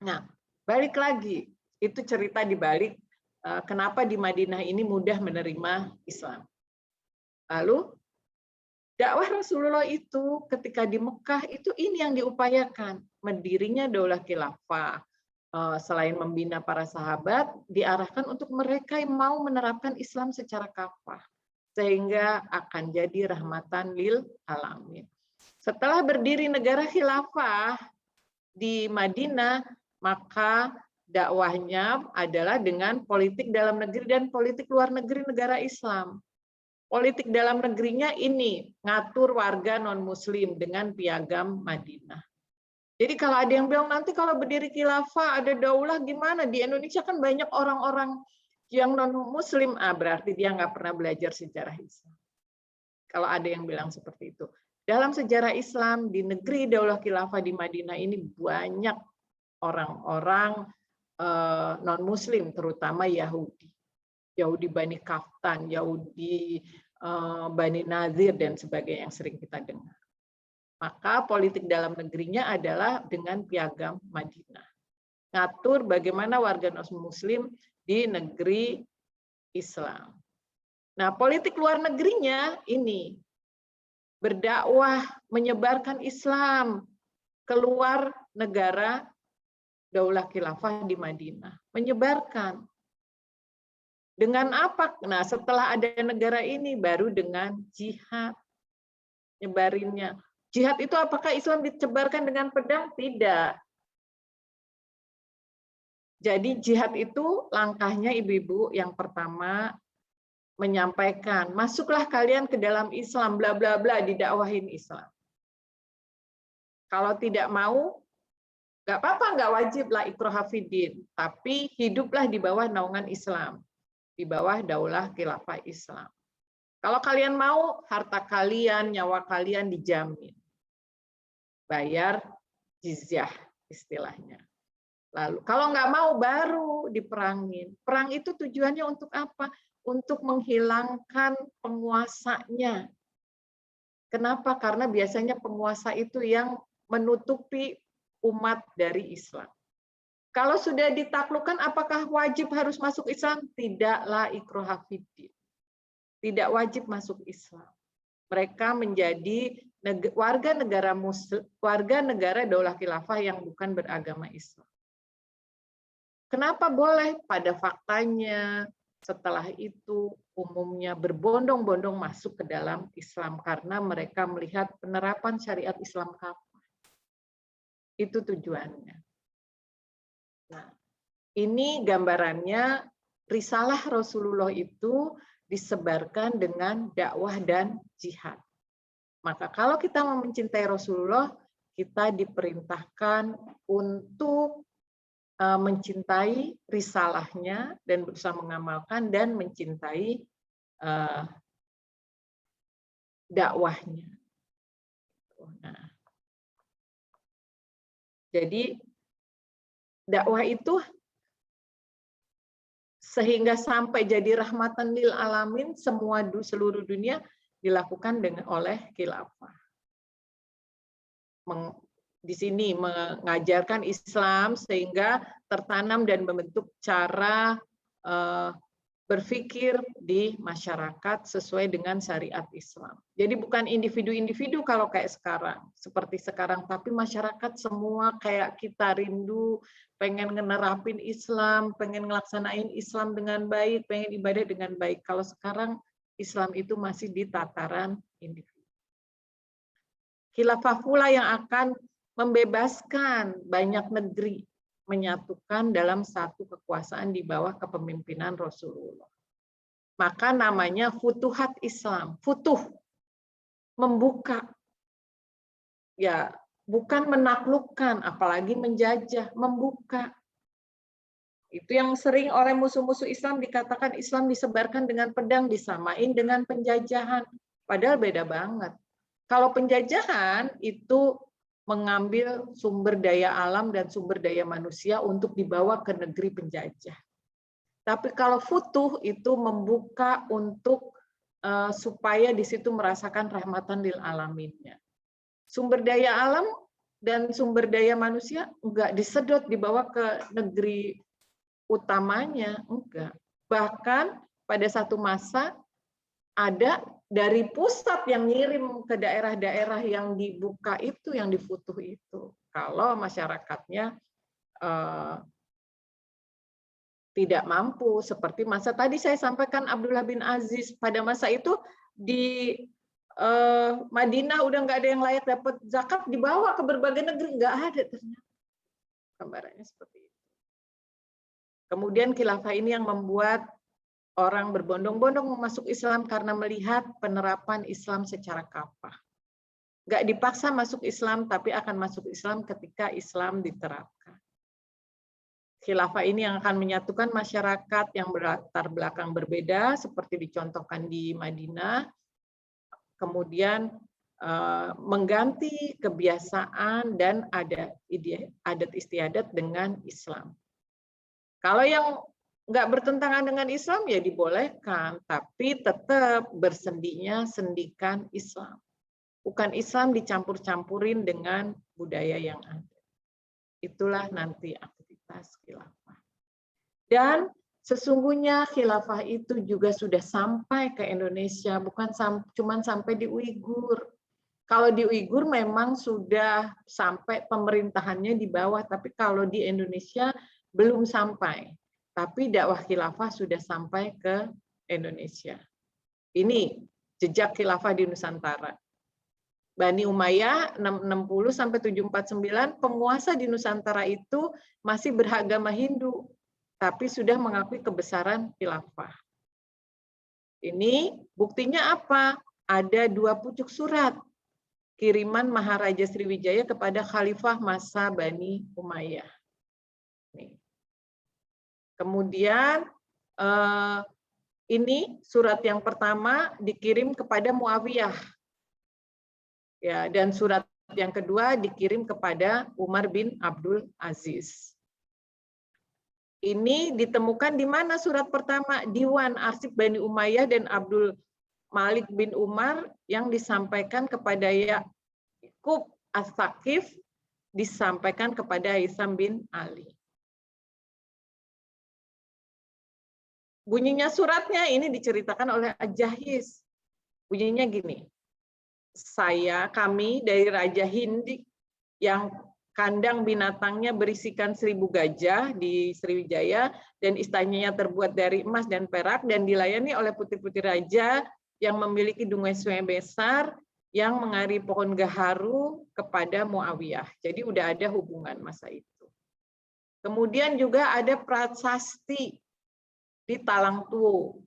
Nah, balik lagi, itu cerita di balik kenapa di Madinah ini mudah menerima Islam. Lalu dakwah Rasulullah itu ketika di Mekah itu ini yang diupayakan, mendirinya daulah khilafah. Selain membina para sahabat, diarahkan untuk mereka yang mau menerapkan Islam secara kafah, sehingga akan jadi rahmatan lil alamin. Setelah berdiri negara khilafah di Madinah, maka dakwahnya adalah dengan politik dalam negeri dan politik luar negeri negara Islam. Politik dalam negerinya ini, ngatur warga non-muslim dengan piagam Madinah. Jadi kalau ada yang bilang nanti kalau berdiri khilafah ada daulah gimana? Di Indonesia kan banyak orang-orang yang non-muslim, berarti dia nggak pernah belajar sejarah Islam. Kalau ada yang bilang seperti itu. Dalam sejarah Islam, di negeri daulah khilafah di Madinah ini banyak orang-orang non-muslim, terutama Yahudi. Yahudi Bani Kaftan, Yahudi Bani Nazir, dan sebagainya yang sering kita dengar. Maka politik dalam negerinya adalah dengan piagam Madinah. Ngatur bagaimana warga non-muslim di negeri Islam. Nah, politik luar negerinya ini berdakwah, menyebarkan Islam keluar negara daulah khilafah di Madinah. Menyebarkan. Dengan apa? Nah, setelah ada negara ini, baru dengan jihad. Nyebarinnya. Jihad itu apakah Islam disebarkan dengan pedang? Tidak. Jadi jihad itu langkahnya ibu-ibu yang pertama menyampaikan, masuklah kalian ke dalam Islam, bla bla bla, didakwahin Islam. Kalau tidak mau, nggak apa-apa, nggak wajib lah ikraha fiddin, tapi hiduplah di bawah naungan Islam, di bawah daulah khilafah Islam. Kalau kalian mau, harta kalian, nyawa kalian dijamin. Bayar jizyah istilahnya. Lalu kalau nggak mau baru diperangin. Perang itu tujuannya untuk apa? Untuk menghilangkan penguasanya. Kenapa? Karena biasanya penguasa itu yang menutupi umat dari Islam. Kalau sudah ditaklukkan, apakah wajib harus masuk Islam? Tidaklah ikraha fiddin. Tidak wajib masuk Islam. Mereka menjadi warga negara Muslim, warga negara daulah khilafah yang bukan beragama Islam. Kenapa boleh? Pada faktanya setelah itu umumnya berbondong-bondong masuk ke dalam Islam karena mereka melihat penerapan syariat Islam kafah. Itu tujuannya. Nah, ini gambarannya risalah Rasulullah itu disebarkan dengan dakwah dan jihad. Maka kalau kita mau mencintai Rasulullah, kita diperintahkan untuk mencintai risalahnya dan berusaha mengamalkan dan mencintai dakwahnya. Nah, jadi dakwah itu sehingga sampai jadi rahmatan lil alamin, seluruh dunia dilakukan oleh khilafah. Di sini mengajarkan Islam sehingga tertanam dan membentuk cara berpikir di masyarakat sesuai dengan syariat Islam. Jadi bukan individu-individu kalau kayak sekarang, seperti sekarang, tapi masyarakat semua kayak kita rindu, pengen ngenerapin Islam, pengen ngelaksanain Islam dengan baik, pengen ibadah dengan baik. Kalau sekarang Islam itu masih di tataran individu. Khilafah pula yang akan membebaskan banyak negeri, menyatukan dalam satu kekuasaan di bawah kepemimpinan Rasulullah. Maka namanya futuhat Islam. Futuh, membuka. Ya, bukan menaklukkan, apalagi menjajah, membuka. Itu yang sering oleh musuh-musuh Islam dikatakan Islam disebarkan dengan pedang, disamain dengan penjajahan. Padahal beda banget. Kalau penjajahan itu mengambil sumber daya alam dan sumber daya manusia untuk dibawa ke negeri penjajah. Tapi kalau futuh itu membuka untuk supaya di situ merasakan rahmatan lil alaminnya. Sumber daya alam dan sumber daya manusia enggak disedot dibawa ke negeri utamanya, enggak. Bahkan pada satu masa ada dari pusat yang ngirim ke daerah-daerah yang dibuka itu, yang difutuh itu. Kalau masyarakatnya tidak mampu, seperti masa tadi saya sampaikan Abdullah bin Aziz, pada masa itu di Madinah udah nggak ada yang layak dapat zakat, dibawa ke berbagai negeri, nggak ada ternyata. Gambarannya seperti itu. Kemudian khilafah ini yang membuat orang berbondong-bondong masuk Islam karena melihat penerapan Islam secara kafah. Nggak dipaksa masuk Islam, tapi akan masuk Islam ketika Islam diterapkan. Khilafah ini yang akan menyatukan masyarakat yang berlatar belakang berbeda, seperti dicontohkan di Madinah, kemudian mengganti kebiasaan dan adat istiadat dengan Islam. Kalau yang nggak bertentangan dengan Islam ya dibolehkan, tapi tetap bersendinya sendikan Islam. Bukan Islam dicampur-campurin dengan budaya yang ada. Itulah nanti aktivitas khilafah. Dan sesungguhnya khilafah itu juga sudah sampai ke Indonesia, bukan cuma sampai di Uighur. Kalau di Uighur memang sudah sampai pemerintahannya di bawah, tapi kalau di Indonesia belum sampai. Tapi dakwah khilafah sudah sampai ke Indonesia. Ini jejak khilafah di Nusantara. Bani Umayyah 660 sampai 749, penguasa di Nusantara itu masih beragama Hindu, tapi sudah mengakui kebesaran khilafah. Ini buktinya apa? Ada 2 pucuk surat kiriman Maharaja Sriwijaya kepada Khalifah masa Bani Umayyah. Nih. Kemudian ini surat yang pertama dikirim kepada Muawiyah. Ya, dan surat yang kedua dikirim kepada Umar bin Abdul Aziz. Ini ditemukan di mana surat pertama? Diwan Arsip Bani Umayyah dan Abdul Malik bin Umar yang disampaikan kepada Yaqub As-Saqif, disampaikan kepada Hisam bin Ali. Bunyinya suratnya ini diceritakan oleh Al-Jahiz. Bunyinya gini. Kami dari Raja Hindi yang kandang binatangnya berisikan 1000 gajah di Sriwijaya dan istananya terbuat dari emas dan perak dan dilayani oleh putri-putri raja yang memiliki sungai besar yang mengari pohon gaharu kepada Muawiyah. Jadi udah ada hubungan masa itu. Kemudian juga ada prasasti di Talangtuo.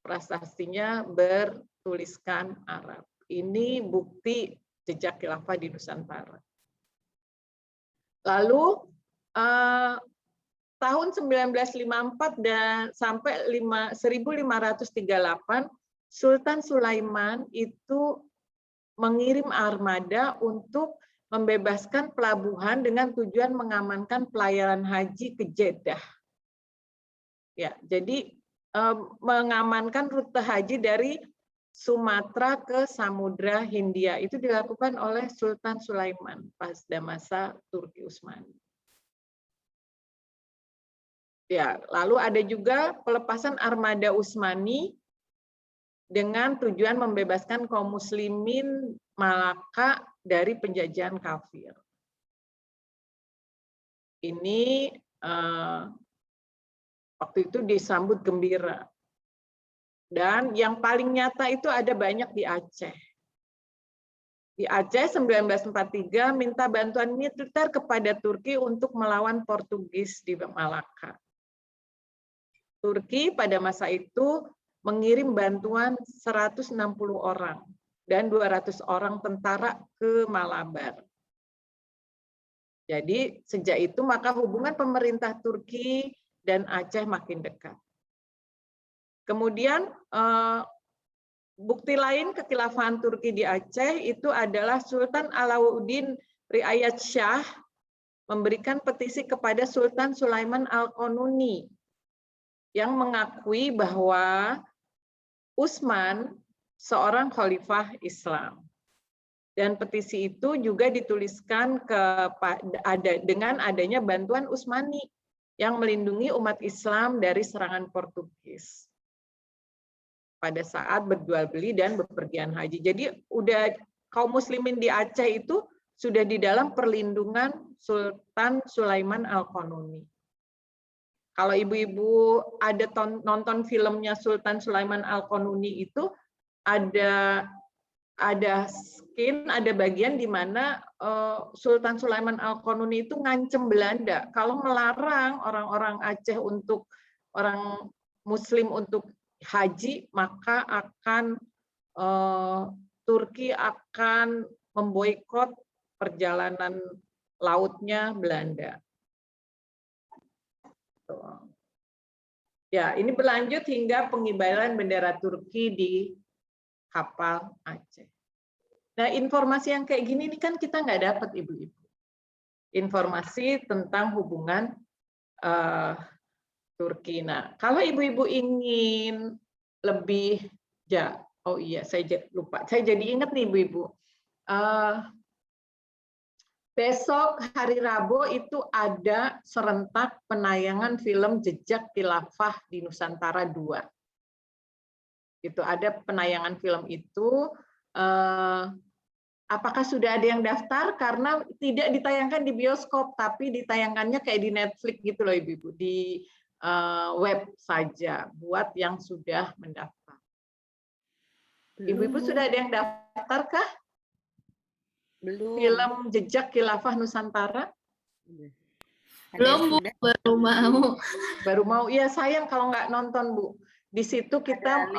Prasastinya bertuliskan Arab. Ini bukti jejak khilafah di Nusantara. Lalu tahun 1954 dan sampai 1538 Sultan Sulaiman itu mengirim armada untuk membebaskan pelabuhan dengan tujuan mengamankan pelayaran haji ke Jeddah. Ya, jadi mengamankan rute haji dari Sumatera ke Samudra Hindia itu dilakukan oleh Sultan Sulaiman pada masa Turki Utsmani. Ya, lalu ada juga pelepasan armada Utsmani dengan tujuan membebaskan kaum muslimin Malaka dari penjajahan kafir. Ini waktu itu disambut gembira. Dan yang paling nyata itu ada banyak di Aceh. Di Aceh 1943 minta bantuan militer kepada Turki untuk melawan Portugis di Malaka. Turki pada masa itu mengirim bantuan 160 orang dan 200 orang tentara ke Malabar. Jadi sejak itu maka hubungan pemerintah Turki dan Aceh makin dekat. Kemudian bukti lain kekhilafahan Turki di Aceh itu adalah Sultan Alauddin Riayat Shah memberikan petisi kepada Sultan Sulaiman Al-Qanuni yang mengakui bahwa Utsman seorang khalifah Islam. Dan petisi itu juga dituliskan dengan adanya bantuan Utsmani yang melindungi umat Islam dari serangan Portugis pada saat berjual beli dan bepergian haji. Jadi udah kaum muslimin di Aceh itu sudah di dalam perlindungan Sultan Sulaiman Al-Qanuni. Kalau ibu-ibu ada nonton filmnya Sultan Sulaiman Al-Qanuni itu ada bagian di mana Sultan Sulaiman Al-Qanuni itu ngancem Belanda kalau melarang orang-orang Aceh untuk orang Muslim untuk haji, maka akan Turki akan memboikot perjalanan lautnya Belanda. Ya, ini berlanjut hingga pengibaran bendera Turki di kapal Aceh. Nah, informasi yang kayak gini ini kan kita nggak dapat, ibu-ibu. Informasi tentang hubungan Turki. Nah, kalau ibu-ibu ingin lebih, oh iya, saya lupa. Saya jadi ingat nih, ibu-ibu. Besok hari Rabu itu ada serentak penayangan film Jejak Khilafah di Nusantara 2. Itu ada penayangan film itu. Apakah sudah ada yang daftar? Karena tidak ditayangkan di bioskop, tapi ditayangkannya kayak di Netflix gitu loh, ibu-ibu, di web saja buat yang sudah mendaftar. Ibu-ibu sudah ada yang daftar kah? Belum. Film Jejak Khilafah Nusantara? Belum, Bu. Baru mau. Ya, sayang kalau nggak nonton, Bu. Di situ kita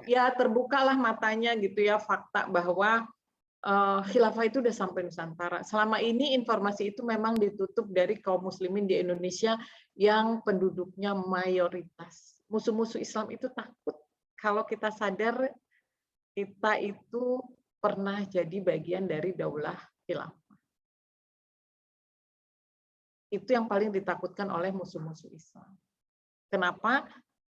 ya terbukalah matanya gitu ya, fakta bahwa khilafah itu udah sampai Nusantara. Selama ini informasi itu memang ditutup dari kaum muslimin di Indonesia yang penduduknya mayoritas. Musuh-musuh Islam itu takut kalau kita sadar kita itu pernah jadi bagian dari daulah khilafah. Itu yang paling ditakutkan oleh musuh-musuh Islam. Kenapa?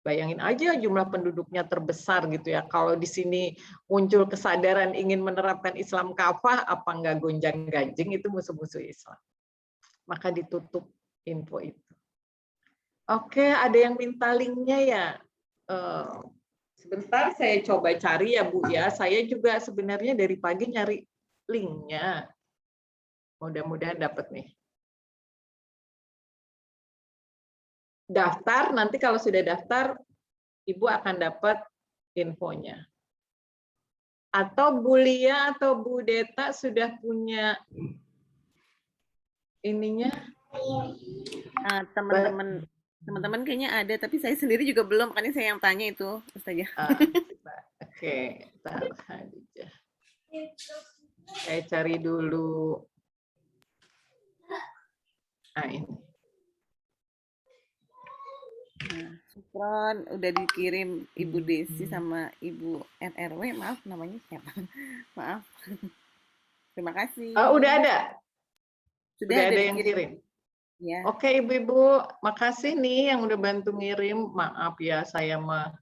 Bayangin aja jumlah penduduknya terbesar gitu ya. Kalau di sini muncul kesadaran ingin menerapkan Islam kafah, apa enggak gonjang-ganjing itu musuh-musuh Islam. Maka ditutup info itu. Oke, ada yang minta linknya ya. Sebentar saya coba cari ya, Bu ya. Saya juga sebenarnya dari pagi nyari linknya. Mudah-mudahan dapat nih. Daftar, nanti kalau sudah daftar, Ibu akan dapat infonya. Atau Bu Lia atau Bu Deta sudah punya ininya? Teman-teman kayaknya ada, tapi saya sendiri juga belum, makanya saya yang tanya itu, Ustazah. Oke, Hadijah. Saya cari dulu. Nah, ini. Nah, syukron udah dikirim Ibu Desi sama Ibu RRW, maaf namanya siapa? Maaf. Terima kasih. Oh, udah ada. Sudah ada yang kirim. Ya. Oke, ibu-ibu, makasih nih yang udah bantu ngirim. Maaf ya, saya mah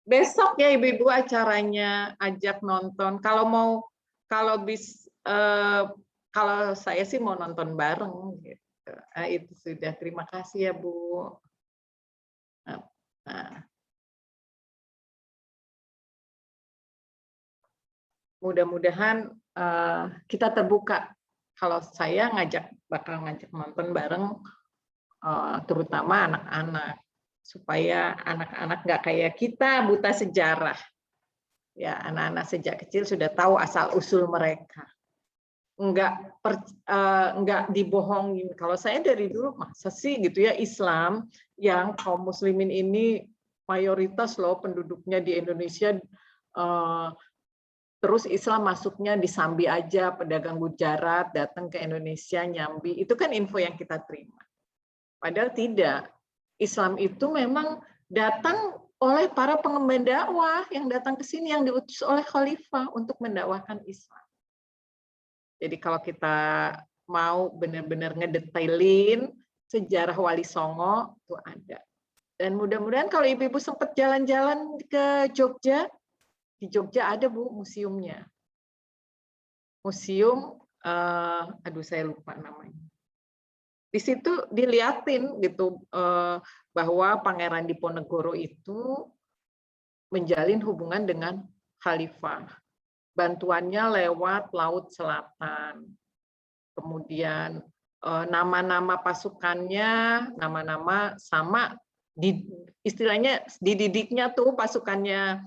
besok ya ibu-ibu acaranya ajak nonton. Kalau saya sih mau nonton bareng gitu. Itu sudah. Terima kasih ya, Bu. Nah. Mudah-mudahan kita terbuka. Kalau saya bakal ngajak nonton bareng, terutama anak-anak, supaya anak-anak nggak kayak kita buta sejarah. Ya, anak-anak sejak kecil sudah tahu asal-usul mereka. Nggak dibohongin. Kalau saya dari dulu, masa sih gitu ya, Islam yang kaum muslimin ini mayoritas loh penduduknya di Indonesia, terus Islam masuknya di Sambi aja, pedagang Gujarat datang ke Indonesia nyambi. Itu kan info yang kita terima. Padahal tidak. Islam itu memang datang oleh para pengemban dakwah yang datang ke sini, yang diutus oleh khalifah untuk mendakwahkan Islam. Jadi kalau kita mau benar-benar ngedetailin sejarah Wali Songo itu ada. Dan mudah-mudahan kalau ibu-ibu sempat jalan-jalan ke Jogja, di Jogja ada Bu museumnya. Museum, aduh saya lupa namanya. Di situ diliatin gitu bahwa Pangeran Diponegoro itu menjalin hubungan dengan khalifah. Bantuannya lewat Laut Selatan. Kemudian nama-nama pasukannya, nama-nama sama istilahnya dididiknya tuh pasukannya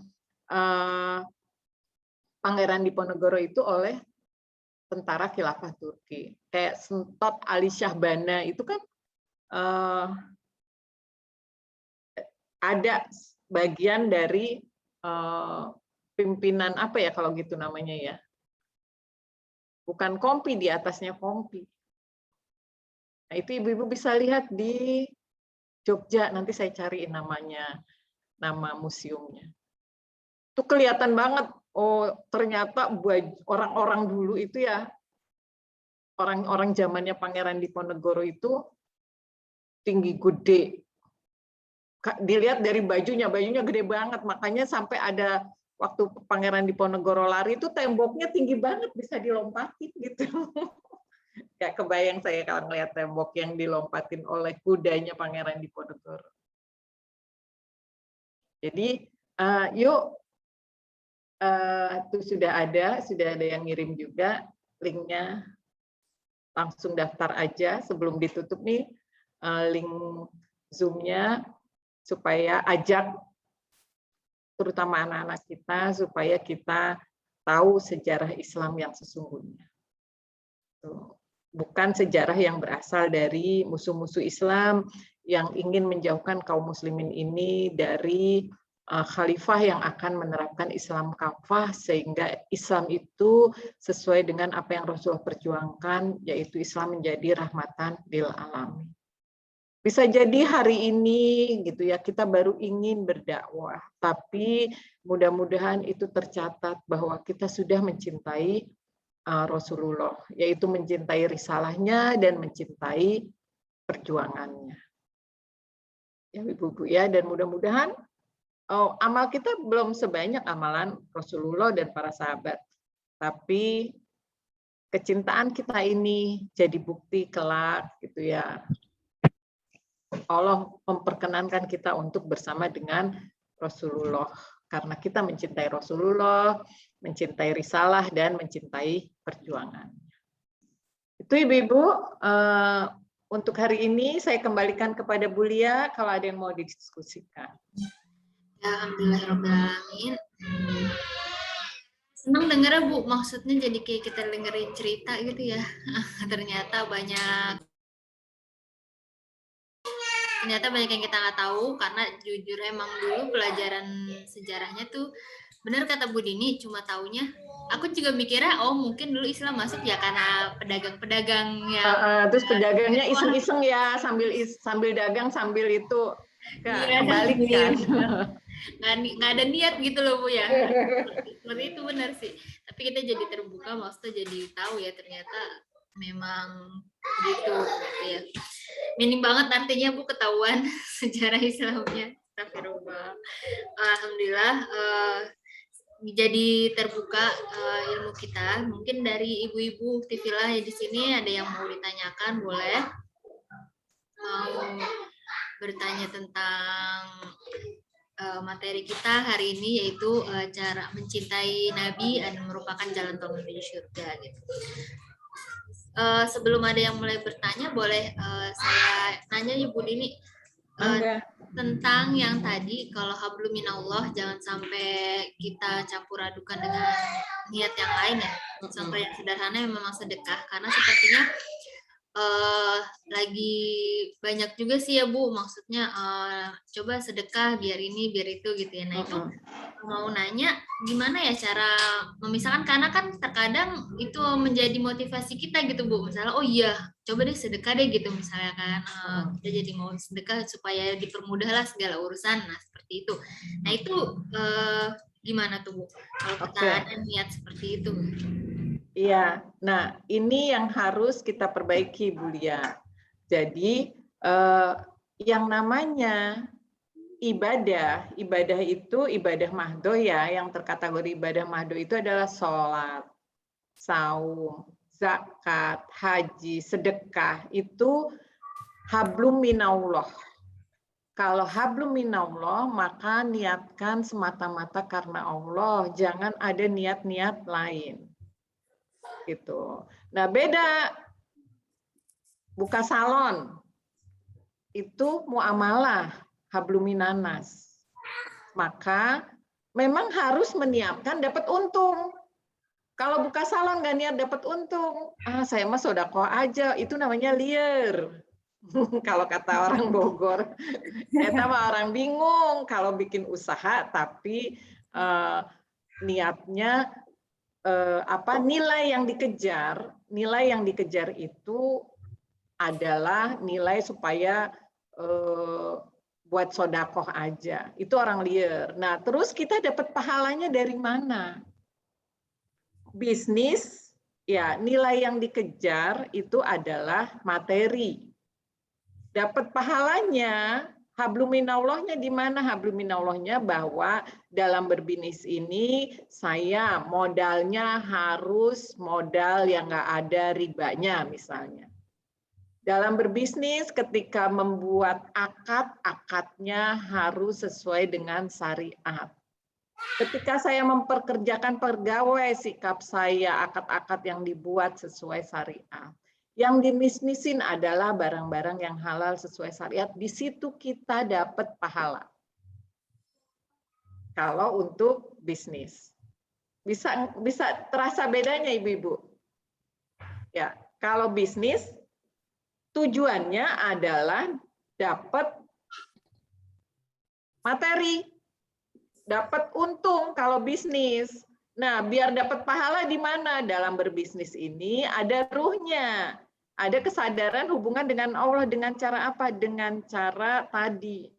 Pangeran Diponegoro itu oleh tentara khilafah Turki. Kayak Sentot Ali Syahbana itu kan ada bagian dari pimpinan apa ya kalau gitu namanya ya. Bukan kompi, di atasnya kompi. Nah, itu ibu-ibu bisa lihat di Jogja, nanti saya cariin namanya, nama museumnya. Itu kelihatan banget, oh ternyata orang-orang dulu itu ya, orang-orang zamannya Pangeran Diponegoro itu tinggi gede. Dilihat dari bajunya gede banget, makanya sampai ada waktu Pangeran Diponegoro lari itu temboknya tinggi banget, bisa dilompatin gitu. Kayak kebayang saya kalau ngeliat tembok yang dilompatin oleh kudanya Pangeran Diponegoro. Jadi yuk, itu sudah ada yang ngirim juga linknya, langsung daftar aja sebelum ditutup nih link Zoom-nya, supaya ajak terutama anak-anak kita supaya kita tahu sejarah Islam yang sesungguhnya. Bukan sejarah yang berasal dari musuh-musuh Islam yang ingin menjauhkan kaum muslimin ini dari khalifah yang akan menerapkan Islam kafah sehingga Islam itu sesuai dengan apa yang Rasulullah perjuangkan, yaitu Islam menjadi rahmatan lil alamin. Bisa jadi hari ini gitu ya kita baru ingin berdakwah, tapi mudah-mudahan itu tercatat bahwa kita sudah mencintai Rasulullah, yaitu mencintai risalahnya dan mencintai perjuangannya. Ya Ibu-ibu ya, dan mudah-mudahan amal kita belum sebanyak amalan Rasulullah dan para sahabat, tapi kecintaan kita ini jadi bukti kelak gitu ya. Allah memperkenankan kita untuk bersama dengan Rasulullah karena kita mencintai Rasulullah, mencintai risalah dan mencintai perjuangan. Itu Ibu-ibu, untuk hari ini saya kembalikan kepada Bu Lia kalau ada yang mau didiskusikan. Alhamdulillahirrahmanirrahim. Senang dengar Bu, maksudnya jadi kayak kita dengerin cerita gitu ya. Ternyata banyak yang kita nggak tahu, karena jujur emang dulu pelajaran sejarahnya tuh benar kata Bu Dini, cuma taunya aku juga mikirnya oh mungkin dulu Islam masuk ya karena pedagang-pedagang yang terus pedagangnya iseng-iseng ya sambil dagang sambil itu kebalik kan. Nggak ada niat gitu loh Bu ya. Seperti itu benar sih, tapi kita jadi terbuka, maksudnya jadi tahu ya ternyata memang gitu ya. Minim banget artinya Bu ketahuan sejarah Islamnya. Astagfirullah. Alhamdulillah jadi terbuka ilmu kita. Mungkin dari ibu-ibu Tifilah ya di sini ada yang mau ditanyakan, boleh. Mau bertanya tentang materi kita hari ini, yaitu cara mencintai Nabi dan merupakan jalan tol menuju surga gitu. Sebelum ada yang mulai bertanya, boleh saya nanya Ibu Dini tentang yang tadi, kalau hablum minallah jangan sampai kita campur adukan dengan niat yang lain ya. Sampai yang sederhana memang sedekah, karena sepertinya lagi banyak juga sih ya Bu, maksudnya coba sedekah biar ini biar itu gitu ya. Nah itu mau nanya gimana ya cara memisahkan, karena kan terkadang itu menjadi motivasi kita gitu Bu, misalnya oh iya coba deh sedekah deh gitu misalnya kan, kita jadi mau sedekah supaya dipermudahlah segala urusan, nah seperti itu. Nah itu gimana tuh Bu kalau kita ada niat seperti itu? Iya, nah ini yang harus kita perbaiki, Bu Lia. Jadi yang namanya ibadah itu ibadah mahdo ya, yang terkategori ibadah mahdo itu adalah sholat, saum, zakat, haji, sedekah, itu hablum minallah. Kalau hablum minallah, maka niatkan semata-mata karena Allah, jangan ada niat-niat lain. Gitu. Nah, beda buka salon itu muamalah habluminanas. Maka memang harus menyiapkan dapat untung. Kalau buka salon nggak niat dapat untung, saya mah sodako aja, itu namanya liar. Kalau kata orang Bogor, eta mah orang bingung kalau bikin usaha tapi niatnya nilai yang dikejar itu adalah nilai supaya buat sodakoh aja. Itu orang liar. Nah, terus kita dapat pahalanya dari mana? Bisnis, ya nilai yang dikejar itu adalah materi. Dapat pahalanya, habluminallahnya di mana? Habluminallahnya bahwa dalam berbisnis ini saya modalnya harus modal yang nggak ada ribanya misalnya. Dalam berbisnis ketika membuat akadnya harus sesuai dengan syariat. Ketika saya memperkerjakan pegawai, sikap saya akad-akad yang dibuat sesuai syariat. Yang dibisnisin adalah barang-barang yang halal sesuai syariat. Di situ kita dapat pahala. Kalau untuk bisnis. Bisa terasa bedanya Ibu-ibu? Ya, kalau bisnis tujuannya adalah dapat materi, dapat untung kalau bisnis. Nah, biar dapat pahala di mana? Dalam berbisnis ini ada ruhnya. Ada kesadaran hubungan dengan Allah dengan cara apa? Dengan cara tadi.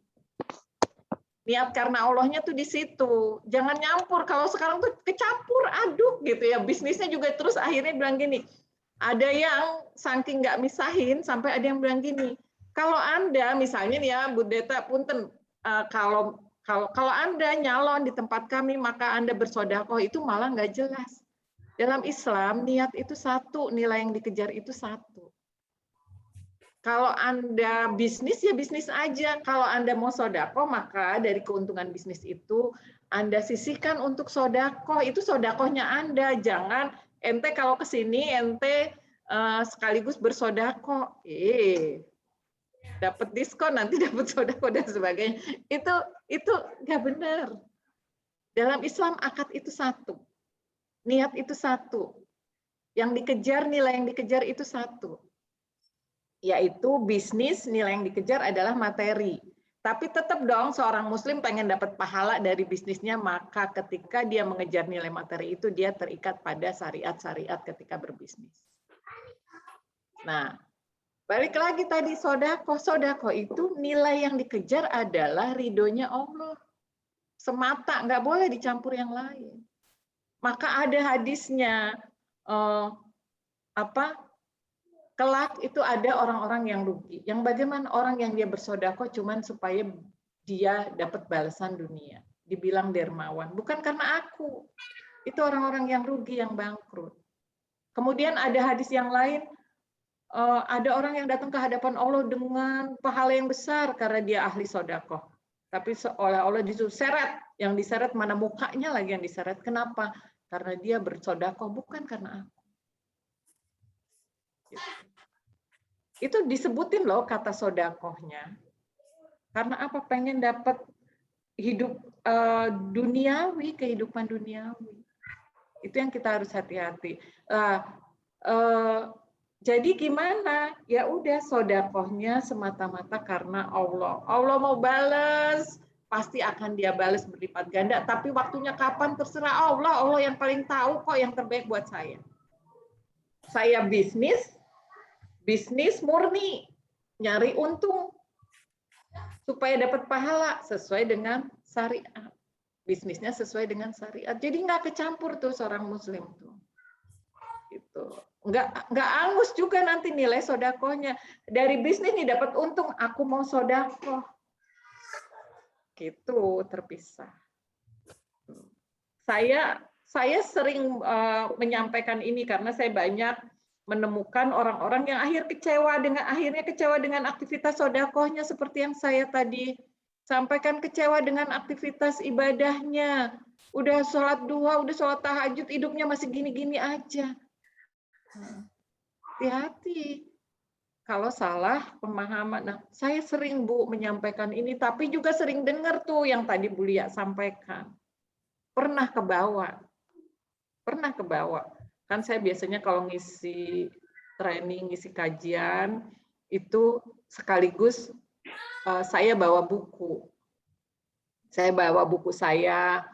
Niat karena Allahnya tuh di situ. Jangan nyampur. Kalau sekarang tuh kecampur, aduk gitu ya. Bisnisnya juga terus akhirnya bilang gini. Ada yang saking nggak misahin sampai ada yang bilang gini. Kalau Anda misalnya nih ya, Bu Deta, punten, kalau Anda nyalon di tempat kami, maka Anda bersodakoh, itu malah nggak jelas. Dalam Islam, niat itu satu, nilai yang dikejar itu satu. Kalau Anda bisnis, ya bisnis aja. Kalau Anda mau sodakoh, maka dari keuntungan bisnis itu, Anda sisihkan untuk sodakoh. Itu sodakohnya Anda. Jangan, ente kalau ke sini, ente sekaligus bersodakoh. Dapat diskon, nanti dapat sodako dan sebagainya. Itu nggak benar. Dalam Islam akad itu satu, niat itu satu, yang dikejar, nilai yang dikejar itu satu, yaitu bisnis. Nilai yang dikejar adalah materi. Tapi tetap dong seorang muslim pengen dapat pahala dari bisnisnya, maka ketika dia mengejar nilai materi itu dia terikat pada syariat-syariat ketika berbisnis. Nah, balik lagi tadi sodako. Sodako itu nilai yang dikejar adalah ridhonya Allah. Semata, nggak boleh dicampur yang lain. Maka ada hadisnya, kelak itu ada orang-orang yang rugi. Yang bagaimana orang yang dia bersodako cuman supaya dia dapat balasan dunia. Dibilang dermawan. Bukan karena aku. Itu orang-orang yang rugi, yang bangkrut. Kemudian ada hadis yang lain, ada orang yang datang ke hadapan Allah dengan pahala yang besar karena dia ahli sodakoh. Tapi seolah-olah justru seret, yang diseret mana mukanya lagi yang diseret. Kenapa? Karena dia bersodakoh, bukan karena aku. Itu disebutin loh kata sodakohnya. Karena apa? Pengen dapat hidup duniawi, kehidupan duniawi. Itu yang kita harus hati-hati. Jadi gimana? Ya udah, sodakohnya semata-mata karena Allah. Allah mau balas, pasti akan dia balas berlipat ganda. Tapi waktunya kapan terserah Allah. Allah yang paling tahu kok yang terbaik buat saya. Saya bisnis murni, nyari untung supaya dapat pahala sesuai dengan syariat. Bisnisnya sesuai dengan syariat. Jadi nggak kecampur tuh seorang muslim tuh. gitu. Nggak angus juga nanti nilai sodakohnya. Dari bisnis nih dapat untung, aku mau sodakoh. Gitu, terpisah. Saya sering menyampaikan ini karena saya banyak menemukan orang-orang yang akhirnya kecewa dengan aktivitas sodakohnya seperti yang saya tadi sampaikan, kecewa dengan aktivitas ibadahnya. Udah sholat duha, udah sholat tahajud, hidupnya masih gini-gini aja. Hati-hati kalau salah pemahaman. Nah, saya sering Bu menyampaikan ini, tapi juga sering dengar tuh yang tadi Bu Lia sampaikan. Pernah ke bawah. Kan saya biasanya kalau ngisi training, ngisi kajian, itu sekaligus saya bawa buku. Saya bawa buku saya,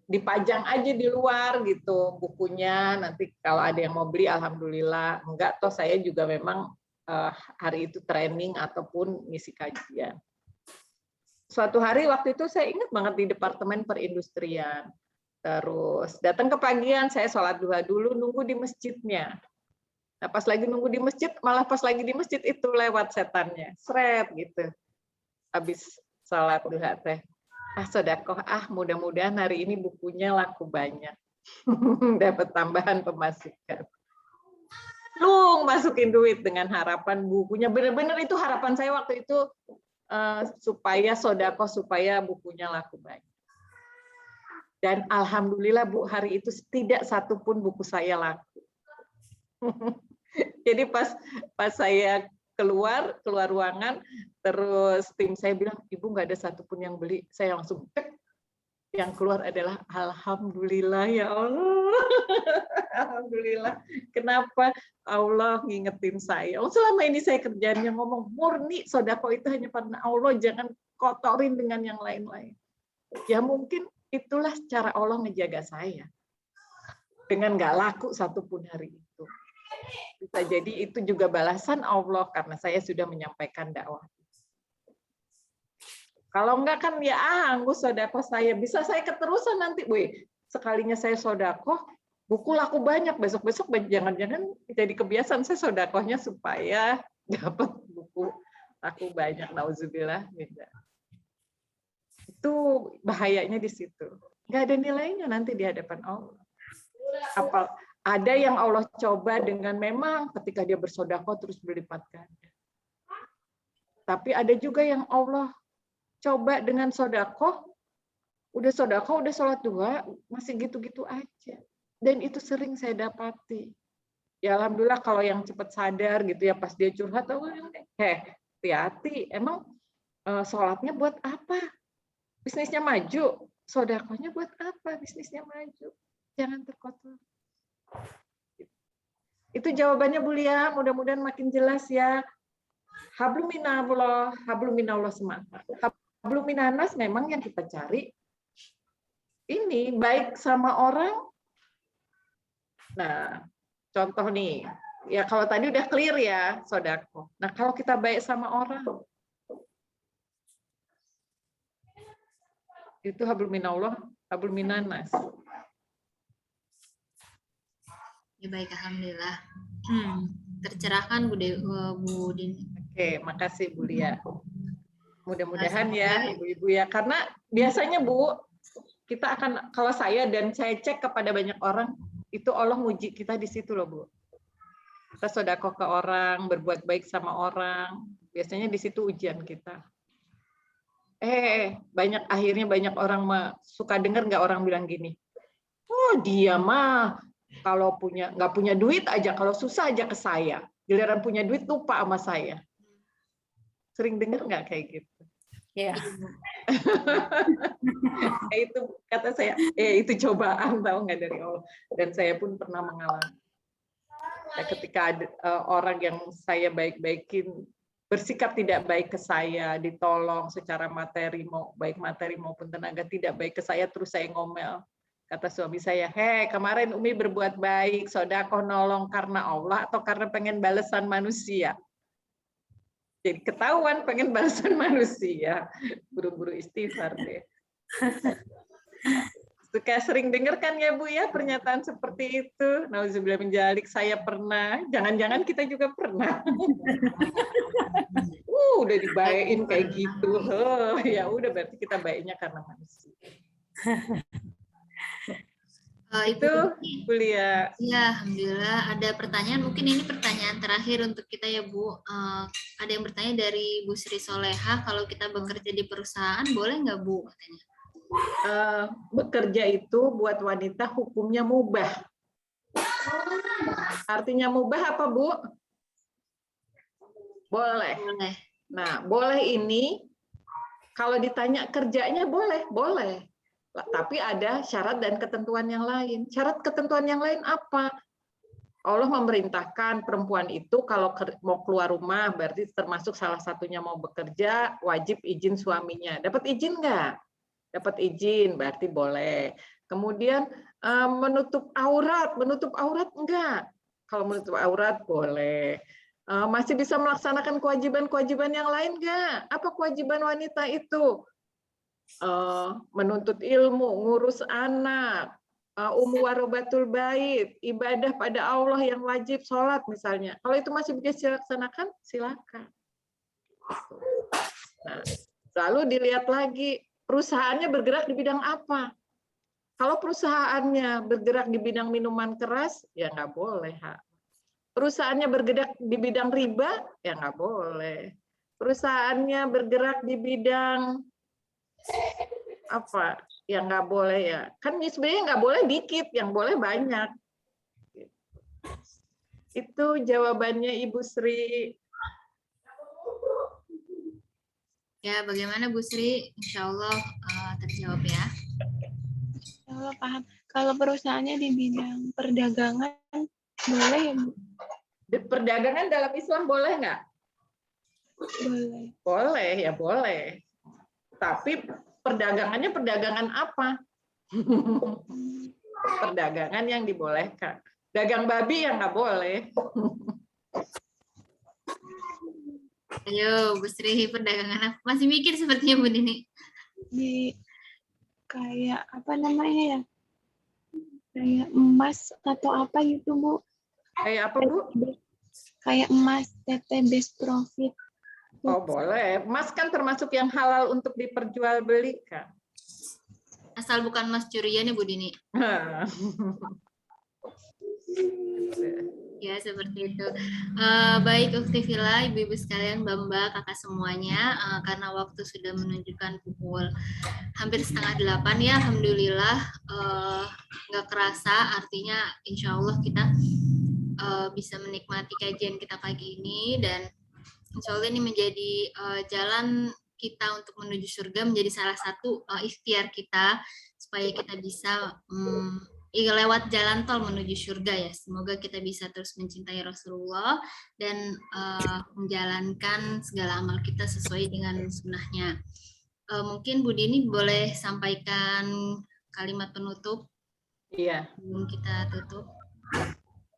dipajang aja di luar gitu bukunya, nanti kalau ada yang mau beli alhamdulillah, enggak toh saya juga memang hari itu training ataupun ngisi kajian. Suatu hari waktu itu saya ingat banget di Departemen Perindustrian, terus datang ke pagian, saya sholat duha dulu, nunggu di masjidnya. Nah, pas lagi nunggu di masjid, malah pas lagi di masjid itu lewat setannya, seret gitu. Habis sholat duha teh, sodakoh, mudah-mudahan hari ini bukunya laku banyak. Dapat tambahan pemasukan. Masukin duit dengan harapan bukunya. Benar-benar itu harapan saya waktu itu, supaya sodakoh, supaya bukunya laku banyak. Dan alhamdulillah Bu, hari itu tidak satu pun buku saya laku. Jadi pas saya keluar ruangan, terus tim saya bilang, Ibu nggak ada satupun yang beli. Saya langsung yang keluar adalah alhamdulillah ya Allah. Alhamdulillah. Kenapa Allah ngingetin saya? Selama ini saya kerjanya ngomong murni sodako itu hanya karena Allah, jangan kotorin dengan yang lain-lain. Ya mungkin itulah cara Allah ngejaga saya. Dengan nggak laku satupun hari itu. Bisa jadi itu juga balasan Allah karena saya sudah menyampaikan dakwah. Kalau enggak kan ya anggus sodakoh saya. Bisa saya keterusan nanti. Sekalinya saya sodakoh, buku laku banyak. Besok-besok jangan-jangan jadi kebiasaan saya sodakohnya supaya dapat buku laku banyak. Nauzubillah. Itu bahayanya di situ. Nggak ada nilainya nanti di hadapan Allah. Ada yang Allah coba dengan memang ketika dia bersodakoh terus berlipat ganda. Tapi ada juga yang Allah coba dengan sodakoh, udah sholat duha, masih gitu-gitu aja. Dan itu sering saya dapati. Ya alhamdulillah kalau yang cepat sadar gitu ya pas dia curhat, hati-hati, emang sholatnya buat apa? Bisnisnya maju, sodakohnya buat apa? Bisnisnya maju. Jangan terkotor. Itu jawabannya Bu Lia, mudah-mudahan makin jelas ya. Hablum minallah semata. Hablum minanas memang yang kita cari ini baik sama orang. Nah, contoh nih, ya kalau tadi udah clear ya, sodako. Nah, kalau kita baik sama orang, itu hablum minallah, hablum minanas. Ya baik, alhamdulillah. Tercerahkan Bu Dini. Oke, makasih Bu Lia. Mudah-mudahan ya ibu-ibu ya, karena biasanya Bu, kita akan, kalau saya cek kepada banyak orang, itu Allah nguji kita di situ loh Bu. Kita sedekah ke orang, berbuat baik sama orang, biasanya di situ ujian kita. Akhirnya banyak orang suka dengar nggak orang bilang gini, oh dia mah kalau nggak punya duit aja, kalau susah aja ke saya, giliran punya duit lupa sama saya. Sering dengar nggak kayak gitu? Ya. Itu kata saya, itu cobaan tahu nggak dari Allah. Dan saya pun pernah mengalami. Ketika ada orang yang saya baik-baikin bersikap tidak baik ke saya, ditolong secara materi, baik materi maupun tenaga tidak baik ke saya, terus saya ngomel. Kata suami saya, kemarin Umi berbuat baik, sedekah nolong karena Allah atau karena pengen balasan manusia? Jadi ketahuan pengen balasan manusia, buru-buru istighfar deh. Suka sering dengar kan ya Bu ya pernyataan seperti itu. Nauzubillah min dzalik, saya pernah. Jangan-jangan kita juga pernah. Udah dibayain kayak gitu. Oh, ya udah berarti kita baiknya karena manusia. Ibu Itu Dini, kuliah. ya alhamdulillah ada pertanyaan, mungkin ini pertanyaan terakhir untuk kita ya Bu. Ada yang bertanya dari Bu Sri Soleha, kalau kita bekerja di perusahaan boleh nggak Bu katanya? Bekerja itu buat wanita hukumnya mubah. Artinya mubah apa Bu? Boleh. Boleh. Nah, boleh ini kalau ditanya kerjanya boleh, boleh. Tapi ada syarat dan ketentuan yang lain. Syarat ketentuan yang lain apa? Allah memerintahkan perempuan itu kalau mau keluar rumah, berarti termasuk salah satunya mau bekerja, wajib izin suaminya. Dapat izin nggak? Dapat izin, berarti boleh. Kemudian menutup aurat enggak? Kalau menutup aurat boleh. Masih bisa melaksanakan kewajiban-kewajiban yang lain enggak? Apa kewajiban wanita itu? Menuntut ilmu, ngurus anak, warobatul bait, ibadah pada Allah yang wajib, sholat misalnya. Kalau itu masih bisa dilaksanakan, silakan. Nah, lalu dilihat lagi perusahaannya bergerak di bidang apa. Kalau perusahaannya bergerak di bidang minuman keras, ya nggak boleh. Perusahaannya bergerak di bidang riba, ya nggak boleh. Perusahaannya bergerak di bidang apa? Ya nggak boleh ya. Kan sebenarnya nggak boleh dikit, yang boleh banyak. Itu jawabannya Ibu Sri. Ya, bagaimana Bu Sri? Insya Allah terjawab ya. Kalau paham. Kalau perusahaannya di bidang perdagangan, boleh ya Bu? Perdagangan dalam Islam boleh nggak? Boleh. Boleh, ya boleh. Tapi perdagangannya perdagangan apa? Perdagangan yang dibolehkan. Dagang babi yang nggak boleh. Ayo Bu Sri, perdagangan apa? Masih mikir sepertinya Bu Dini. Di kayak apa namanya ya? Kayak emas atau apa gitu Bu? Kayak apa Bu? Kayak emas, PT best profit. Oh boleh. Emas kan termasuk yang halal untuk diperjualbelikan. Asal bukan emas curian ya Bu Dini. Ya, seperti itu. Baik, Uktifila, ibu-ibu sekalian, mbak-mbak, kakak semuanya, karena waktu sudah menunjukkan pukul hampir 7:30 ya, alhamdulillah, nggak kerasa, artinya insya Allah kita bisa menikmati kajian kita pagi ini, dan insya Allah ini menjadi jalan kita untuk menuju surga, menjadi salah satu ikhtiar kita, supaya kita bisa lewat jalan tol menuju surga ya. Semoga kita bisa terus mencintai Rasulullah dan menjalankan segala amal kita sesuai dengan sunnahnya. Mungkin Bu Dini boleh sampaikan kalimat penutup. Iya. Sebelum kita tutup.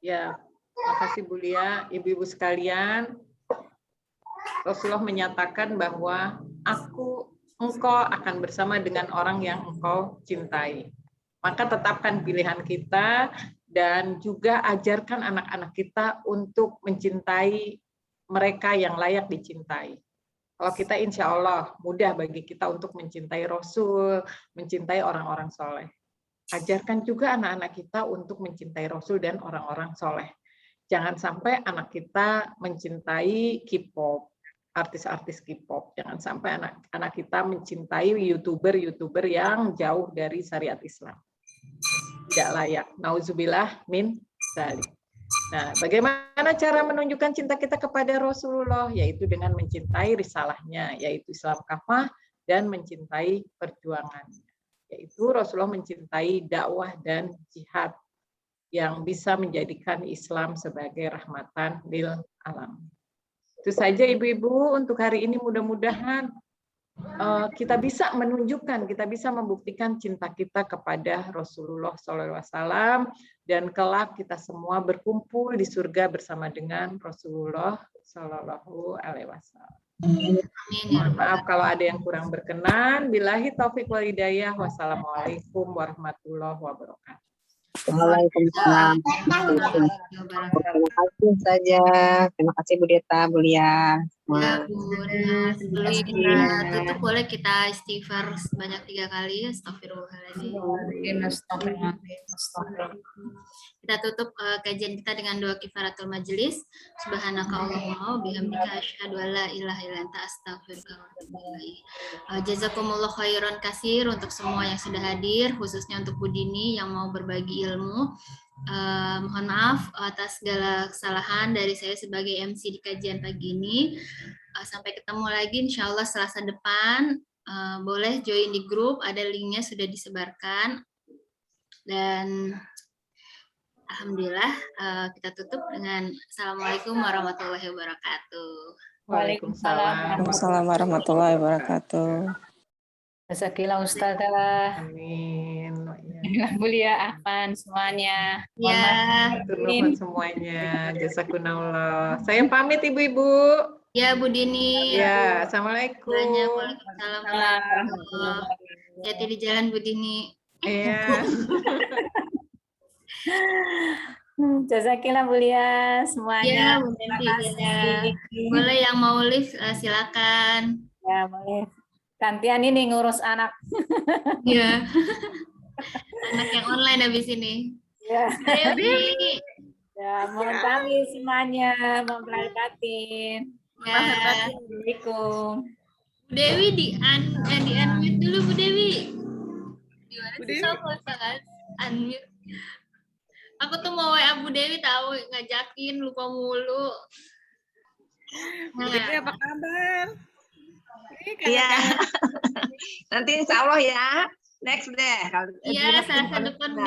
Ya, makasih Bu Lia, ibu-ibu sekalian. Rasulullah menyatakan bahwa engkau akan bersama dengan orang yang engkau cintai. Maka tetapkan pilihan kita dan juga ajarkan anak-anak kita untuk mencintai mereka yang layak dicintai. Kalau kita insya Allah mudah bagi kita untuk mencintai Rasul, mencintai orang-orang soleh. Ajarkan juga anak-anak kita untuk mencintai Rasul dan orang-orang soleh. Jangan sampai anak kita mencintai K-pop, artis-artis K-pop. Jangan sampai anak-anak kita mencintai YouTuber yang jauh dari syariat Islam. Tidak layak. Nauzubillah min dzalik. Nah, bagaimana cara menunjukkan cinta kita kepada Rasulullah? Yaitu dengan mencintai risalahnya, yaitu Islam kafah, dan mencintai perjuangannya. Yaitu Rasulullah mencintai dakwah dan jihad yang bisa menjadikan Islam sebagai rahmatan lil alam. Itu saja ibu-ibu untuk hari ini, mudah-mudahan kita bisa menunjukkan, kita bisa membuktikan cinta kita kepada Rasulullah SAW, dan kelak kita semua berkumpul di surga bersama dengan Rasulullah SAW. Amin ya Mohon rabbal maaf kalau ada yang kurang berkenan. Billahi taufiq wal hidayah. Wassalamualaikum warahmatullahi wabarakatuh. Waalaikumsalam. Terima kasih saja. Terima kasih Bu Deta, Bu Lia. Ya, Bu. Nah, sebelum kita tutup, boleh kita istighfar sebanyak 3 kali. Astagfirullahaladzim. Kita tutup kajian kita dengan doa kifaratul majelis. Subhanaka Allahumma wa bihamdika asyhadu an la ilaha illa anta astaghfiruka wa atubu ilaik. Jazakumullah khairan kasir untuk semua yang sudah hadir, khususnya untuk Bu Dini yang mau berbagi ilmu. Mohon maaf atas segala kesalahan dari saya sebagai MC di kajian pagi ini. Sampai ketemu lagi insya Allah Selasa depan. Boleh join di grup, ada linknya sudah disebarkan. Dan alhamdulillah kita tutup dengan Assalamualaikum warahmatullahi wabarakatuh. Waalaikumsalam. Waalaikumsalam warahmatullahi wabarakatuh. Jazakillah Ustazah. Amin. Bu Lia, Afan semuanya. Ya, Nuhun semuanya. Jazakumullah. Saya pamit Ibu-ibu. ya Bu Dini. Ya, assalamualaikum. Waalaikumsalam warahmatullahi wabarakatuh. Hati di jalan Bu Dini. Iya. Jazakillah Bu Lia Ya, semuanya. Bu Terima Dini. kasih. Boleh yang mau live silakan. Ya, boleh. Gantian ini ngurus anak. Ya. Anak yang online habis ini. Ya, Dewi. ya mohon kami semuanya memberkatin. Ya. Assalamualaikum. Bu Dewi di unmute dulu Bu Dewi. Gimana sih soal kan? Unmute. Aku tuh mau WA Bu Dewi tahu ngajakin lupa mulu. Bu Dewi apa kabar? Iya. Nanti insya Allah ya. Next deh. Iya, Selasa depan Bu Dewi.